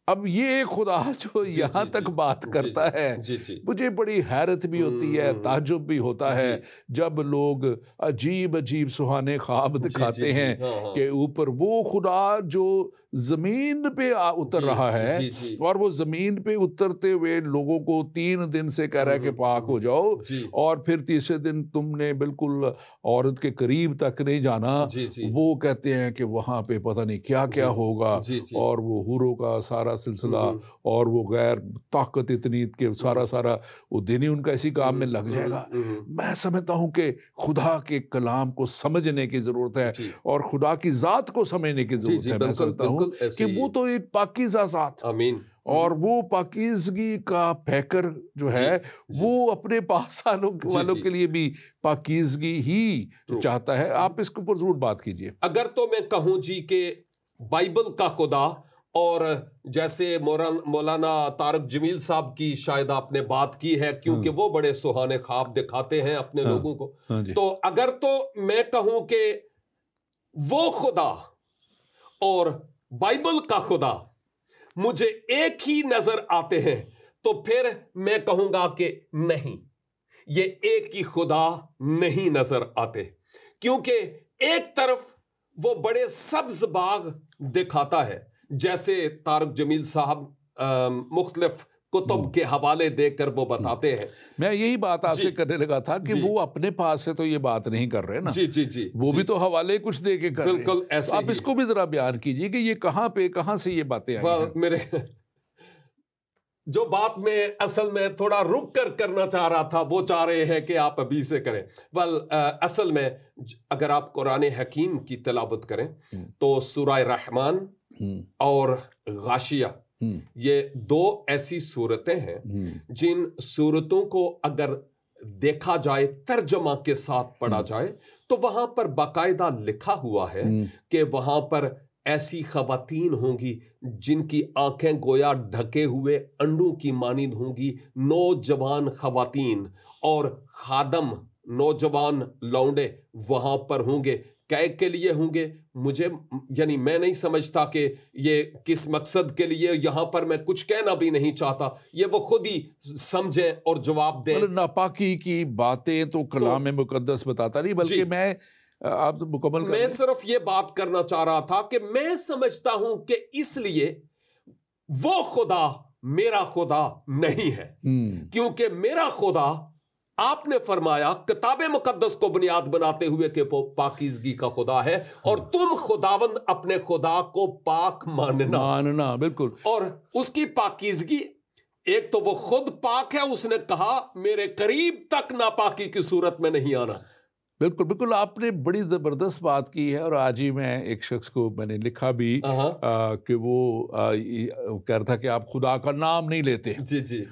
اب یہ خدا جو یہاں تک بات کرتا ہے, مجھے بڑی حیرت بھی ہوتی ہے, تعجب بھی ہوتا ہے جب لوگ عجیب عجیب سہانے خواب دکھاتے ہیں کہ اوپر وہ خدا جو زمین پہ اتر رہا ہے, اور وہ زمین پہ اترتے ہوئے لوگوں کو 3 دن سے کہہ رہا ہے کہ پاک ہو جاؤ, اور پھر تیسرے دن تم نے بالکل عورت کے قریب تک نہیں جانا. وہ کہتے ہیں کہ وہاں پہ پتہ نہیں کیا کیا ہوگا, اور وہ حوروں کا سارا سارا سلسلہ اور وہ غیر طاقت اتنی کہ سارا وہ دن ہی ان کا اسی کام میں لگ جائے گا. میں سمجھتا ہوں کہ خدا کے کلام کو سمجھنے کی ضرورت ہے اور خدا کی ذات کو سمجھنے کی ضرورت ہے. میں سمجھتا ہوں کہ وہ تو ایک پاکیزہ ذات، آمین، اور وہ پاکیزگی کا پیکر جو ہے وہ اپنے پاس والوں کے لیے بھی پاکیزگی ہی چاہتا ہے. آپ اس کے اوپر ضرور بات کیجئے. اگر تو میں کہوں جی کہ بائبل کا خدا، اور جیسے مولانا طارق جمیل صاحب کی شاید آپ نے بات کی ہے کیونکہ وہ بڑے سہانے خواب دکھاتے ہیں اپنے لوگوں کو، تو اگر تو میں کہوں کہ وہ خدا اور بائبل کا خدا مجھے ایک ہی نظر آتے ہیں تو پھر میں کہوں گا کہ نہیں، یہ ایک ہی خدا نہیں نظر آتے، کیونکہ ایک طرف وہ بڑے سبز باغ دکھاتا ہے جیسے طارق جمیل صاحب مختلف کتب کے حوالے دے کر وہ بتاتے ہیں. میں یہی بات آپ سے کرنے لگا تھا کہ وہ اپنے پاس سے تو یہ بات نہیں کر رہے نا، جی وہ بھی تو حوالے کچھ دے کے کر رہے ہیں. بالکل ایسے. آپ اس کو بھی ذرا بیان کیجئے کہ یہ کہاں سے یہ باتیں آئی ہیں. میرے جو بات میں اصل میں تھوڑا رک کر کرنا چاہ رہا تھا وہ چاہ رہے ہیں کہ آپ ابھی سے کریں. اصل میں اگر آپ قرآن حکیم کی تلاوت کریں تو سورہ رحمان اور غاشیہ یہ دو ایسی صورتیں ہیں جن صورتوں کو اگر دیکھا جائے، ترجمہ کے ساتھ پڑھا جائے، تو وہاں پر باقاعدہ لکھا ہوا ہے کہ وہاں پر ایسی خواتین ہوں گی جن کی آنکھیں گویا ڈھکے ہوئے انڈوں کی مانند ہوں گی، نوجوان خواتین اور خادم نوجوان لونڈے وہاں پر ہوں گے. کے لیے ہوں گے؟ مجھے یعنی میں نہیں سمجھتا کہ یہ کس مقصد کے لیے، یہاں پر میں کچھ کہنا بھی نہیں چاہتا، یہ وہ خود ہی سمجھیں اور جواب دیں. ناپاکی کی باتیں تو کلام مقدس بتاتا نہیں، بلکہ میں آپ مکمل میں صرف یہ بات کرنا چاہ رہا تھا کہ میں سمجھتا ہوں کہ اس لیے وہ خدا میرا خدا نہیں ہے، کیونکہ میرا خدا آپ نے فرمایا کتاب مقدس کو بنیاد بناتے ہوئے کہ پاکیزگی کا خدا ہے، اور تم خداوند اپنے خدا کو پاک ماننا. بالکل. اور اس کی پاکیزگی، ایک تو وہ خود پاک ہے، اس نے کہا میرے قریب تک ناپاکی کی صورت میں نہیں آنا. بالکل آپ نے بڑی زبردست بات کی ہے. اور آج ہی میں ایک شخص کو میں نے لکھا بھی کہ وہ کہہ رہا تھا کہ آپ خدا کا نام نہیں لیتے. جی.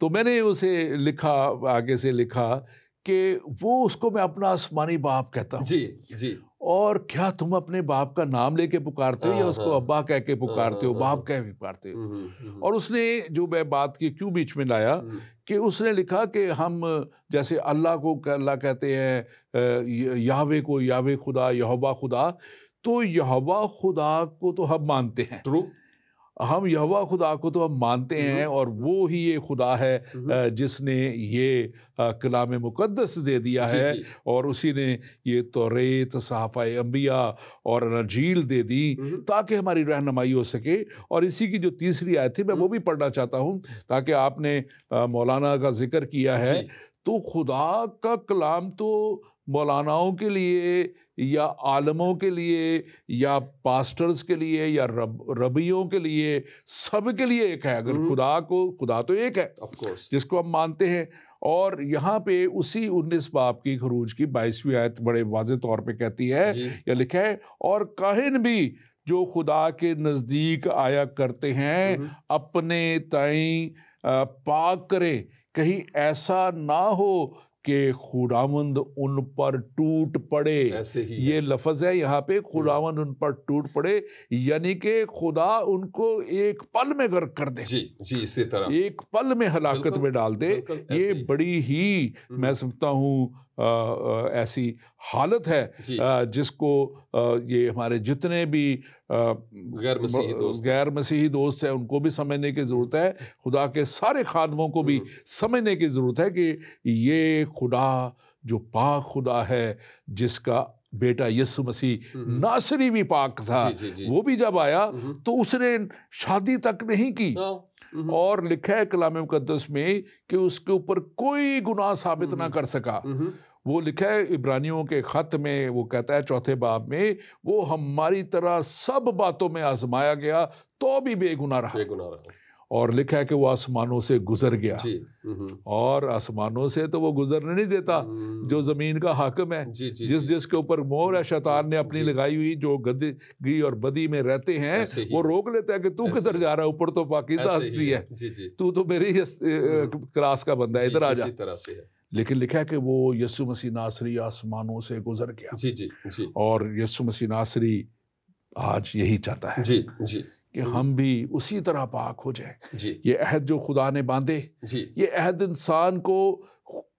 تو میں نے اسے لکھا، آگے سے لکھا کہ وہ اس کو میں اپنا آسمانی باپ کہتا ہوں. جی. اور کیا تم اپنے باپ کا نام لے کے پکارتے ہو یا اس کو ابا کہہ کے پکارتے ہو، باپ کہہ کے پکارتے ہو؟ اور اس نے جو میں بات کی کیوں بیچ میں لایا کہ اس نے لکھا کہ ہم جیسے اللہ کو اللہ کہتے ہیں، یہوہ کو یہوہ خدا، یہوہ خدا، تو یہوہ خدا کو تو ہم مانتے ہیں، ہم یہوہ خدا کو تو ہم مانتے ہیں، اور وہ ہی یہ خدا ہے جس نے یہ کلام مقدس دے دیا ہے، اور اسی نے یہ توریت، صحائف انبیاء اور انجیل دے دی تاکہ ہماری رہنمائی ہو سکے. اور اسی کی جو تیسری آیت تھی میں وہ بھی پڑھنا چاہتا ہوں تاکہ آپ نے مولانا کا ذکر کیا ہے، تو خدا کا کلام تو مولاناؤں کے لیے یا عالموں کے لیے یا پاسٹرز کے لیے یا ربیوں کے لیے، سب کے لیے ایک ہے. اگر خدا تو ایک ہے جس کو ہم مانتے ہیں. اور یہاں پہ اسی 19 باب کی خروج کی 22ویں آیت بڑے واضح طور پہ کہتی ہے یا لکھا ہے، اور کاہن بھی جو خدا کے نزدیک آیا کرتے ہیں اپنے تئیں پاک کرے، کہیں ایسا نہ ہو کہ خداوند ان پر ٹوٹ پڑے. یہ لفظ ہے یہاں پہ، خداوند ان پر ٹوٹ پڑے، یعنی کہ خدا ان کو ایک پل میں غرق کر دے. جی اسی طرح ایک پل میں ہلاکت میں ڈال دے. یہ بڑی ہی میں سمجھتا ہوں ایسی حالت ہے جس کو یہ ہمارے جتنے بھی غیر مسیحی دوست ہیں ان کو بھی سمجھنے کی ضرورت ہے، خدا کے سارے خادموں کو بھی سمجھنے کی ضرورت ہے کہ یہ خدا جو پاک خدا ہے، جس کا بیٹا یسوع مسیح ناصری بھی پاک تھا، وہ بھی جب آیا تو اس نے شادی تک نہیں کی، اور لکھا ہے کلام مقدس میں کہ اس کے اوپر کوئی گناہ ثابت نہ کر سکا. وہ لکھا ہے عبرانیوں کے خط میں، وہ کہتا ہے 4 باب میں، وہ ہماری طرح سب باتوں میں آزمایا گیا تو بھی بے گناہ رہا، اور لکھا ہے کہ وہ آسمانوں سے گزر گیا، اور آسمانوں سے تو وہ گزرنے نہیں دیتا جو زمین کا حاکم ہے، جس کے اوپر مہر ہے شیطان نے اپنی لگائی ہوئی، جو گدی اور بدی میں رہتے ہیں وہ روک لیتا ہے کہ تو کدھر جا رہا ہے، اوپر تو پاکیزہ ہستی ہے، تو میری کلاس کا بندہ ہے، ادھر آ جا۔ لیکن لکھا ہے کہ وہ یسوع مسیح ناصری آسمانوں سے گزر گیا، اور یسوع مسیح ناصری آج یہی چاہتا ہے کہ ہم بھی اسی طرح پاک ہو جائیں۔ یہ عہد جو خدا نے باندھے، یہ عہد انسان کو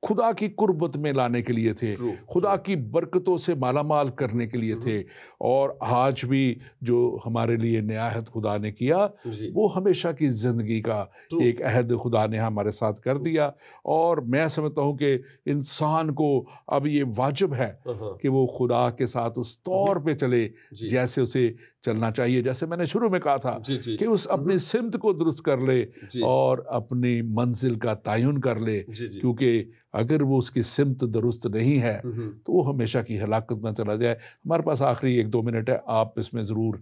خدا کی قربت میں لانے کے لیے تھے، خدا کی برکتوں سے مالا مال کرنے کے لیے تھے، اور آج بھی جو ہمارے لیے نیا عہد خدا نے کیا وہ ہمیشہ کی زندگی کا ایک عہد خدا نے ہمارے ساتھ کر دیا، اور میں سمجھتا ہوں کہ انسان کو اب یہ واجب ہے کہ وہ خدا کے ساتھ اس طور پہ چلے جیسے اسے چلنا چاہیے، جیسے میں نے شروع میں کہا تھا کہ اس اپنی سمت کو درست کر لے اور اپنی منزل کا تعین کر لے، کیونکہ اگر وہ اس کی سمت درست نہیں ہے تو وہ ہمیشہ کی ہلاکت میں چلا جائے۔ ہمارے پاس آخری 1-2 منٹ ہے، آپ اس میں ضرور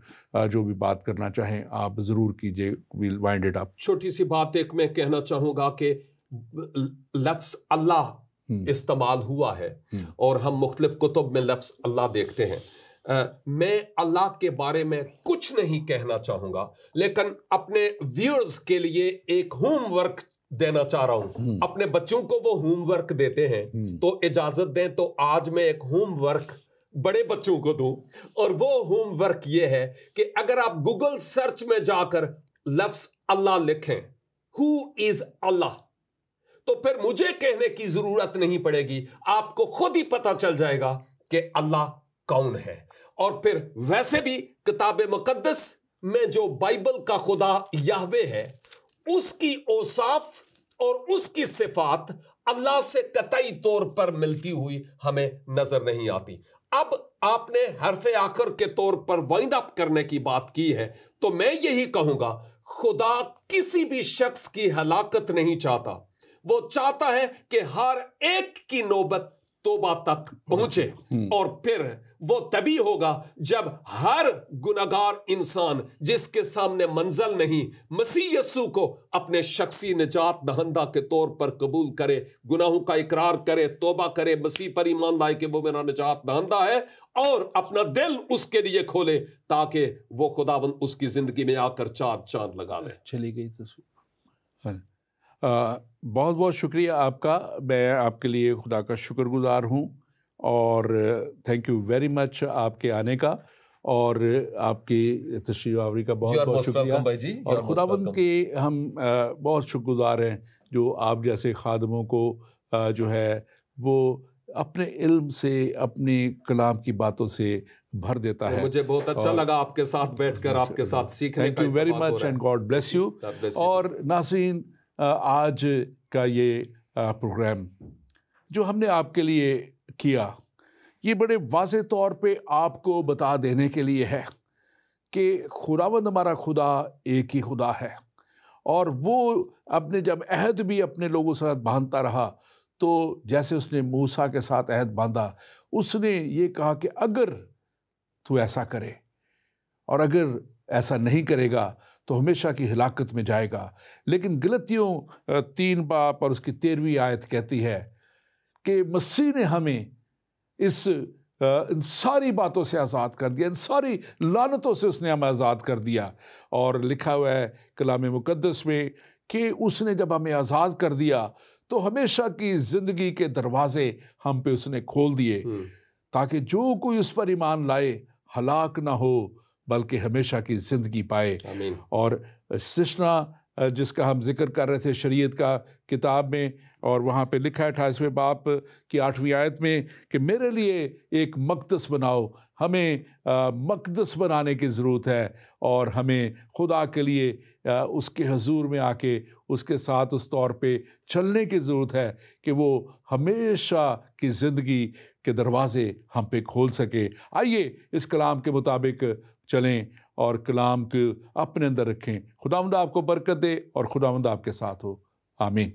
جو بھی بات کرنا چاہیں آپ ضرور کیجئے، ویل وائنڈ اٹ اپ۔ چھوٹی سی بات ایک میں کہنا چاہوں گا کہ لفظ اللہ استعمال ہوا ہے، اور ہم مختلف کتب میں لفظ اللہ دیکھتے ہیں۔ میں اللہ کے بارے میں کچھ نہیں کہنا چاہوں گا، لیکن اپنے ویورز کے لیے ایک ہوم ورک دینا چاہ رہا ہوں۔ اپنے بچوں کو وہ ہوم ورک دیتے ہیں، تو اجازت دیں تو آج میں ایک ہوم ورک بڑے بچوں کو دوں، اور وہ ہوم ورک یہ ہے کہ اگر آپ گوگل سرچ میں جا کر لفظ اللہ لکھیں، ہو از اللہ، تو پھر مجھے کہنے کی ضرورت نہیں پڑے گی، آپ کو خود ہی پتہ چل جائے گا کہ اللہ کون ہے۔ اور پھر ویسے بھی کتاب مقدس میں جو بائبل کا خدا یہوہ ہے، اس کی اوصاف اور اس کی صفات اللہ سے قطعی طور پر ملتی ہوئی ہمیں نظر نہیں آتی۔ اب آپ نے حرف آخر کے طور پر وائنڈ اپ کرنے کی بات کی ہے، تو میں یہی کہوں گا، خدا کسی بھی شخص کی ہلاکت نہیں چاہتا، وہ چاہتا ہے کہ ہر ایک کی نوبت توبہ تک پہنچے، اور پھر وہ تبھی ہوگا جب ہر گناہگار انسان جس کے سامنے منزل نہیں، مسیح یسوع کو اپنے شخصی نجات دہندہ کے طور پر قبول کرے، گناہوں کا اقرار کرے، توبہ کرے، مسیح پر ایمان لائے کہ وہ میرا نجات دہندہ ہے، اور اپنا دل اس کے لیے کھولے تاکہ وہ خداوند اس کی زندگی میں آ کر چاند لگا لے۔ چلی گئی تصویر۔ بہت بہت شکریہ آپ کا، میں آپ کے لیے خدا کا شکر گزار ہوں، اور تھینک یو ویری مچ آپ کے آنے کا اور آپ کی تشریف آوری کا بہت بہت شکریہ، اور خداوند کے ہم بہت شکر گزار ہیں جو آپ جیسے خادموں کو جو ہے وہ اپنے علم سے، اپنی کلام کی باتوں سے بھر دیتا ہے۔ مجھے بہت اچھا لگا آپ کے ساتھ بیٹھ کر آپ کے ساتھ سیکھنے کا۔ Thank you very much and God bless you. اور ناظرین، آج کا یہ پروگرام جو ہم نے آپ کے لیے کیا، یہ بڑے واضح طور پہ آپ کو بتا دینے کے لیے ہے کہ خداوند ہمارا خدا ایک ہی خدا ہے، اور وہ اپنے جب عہد بھی اپنے لوگوں کے ساتھ باندھتا رہا، تو جیسے اس نے موسیٰ کے ساتھ عہد باندھا، اس نے یہ کہا کہ اگر تو ایسا کرے، اور اگر ایسا نہیں کرے گا تو ہمیشہ کی ہلاکت میں جائے گا۔ لیکن غلطیوں 3 باب اور اس کی 13ویں آیت کہتی ہے کہ مسیح نے ہمیں ان ساری باتوں سے آزاد کر دیا، ان ساری لعنتوں سے اس نے ہمیں آزاد کر دیا، اور لکھا ہوا ہے کلام مقدس میں کہ اس نے جب ہمیں آزاد کر دیا تو ہمیشہ کی زندگی کے دروازے ہم پہ اس نے کھول دیے، تاکہ جو کوئی اس پر ایمان لائے ہلاک نہ ہو بلکہ ہمیشہ کی زندگی پائے۔ اور سشنا جس کا ہم ذکر کر رہے تھے شریعت کا کتاب میں، اور وہاں پہ لکھا ہے 28ویں باب کی 8ویں آیت میں کہ میرے لیے ایک مقدس بناؤ۔ ہمیں مقدس بنانے کی ضرورت ہے، اور ہمیں خدا کے لیے اس کے حضور میں آ کے اس کے ساتھ اس طور پہ چلنے کی ضرورت ہے کہ وہ ہمیشہ کی زندگی کے دروازے ہم پہ کھول سکے۔ آئیے اس کلام کے مطابق چلیں اور کلام کو اپنے اندر رکھیں۔ خداوند آپ کو برکت دے اور خداوند آپ کے ساتھ ہو، آمین۔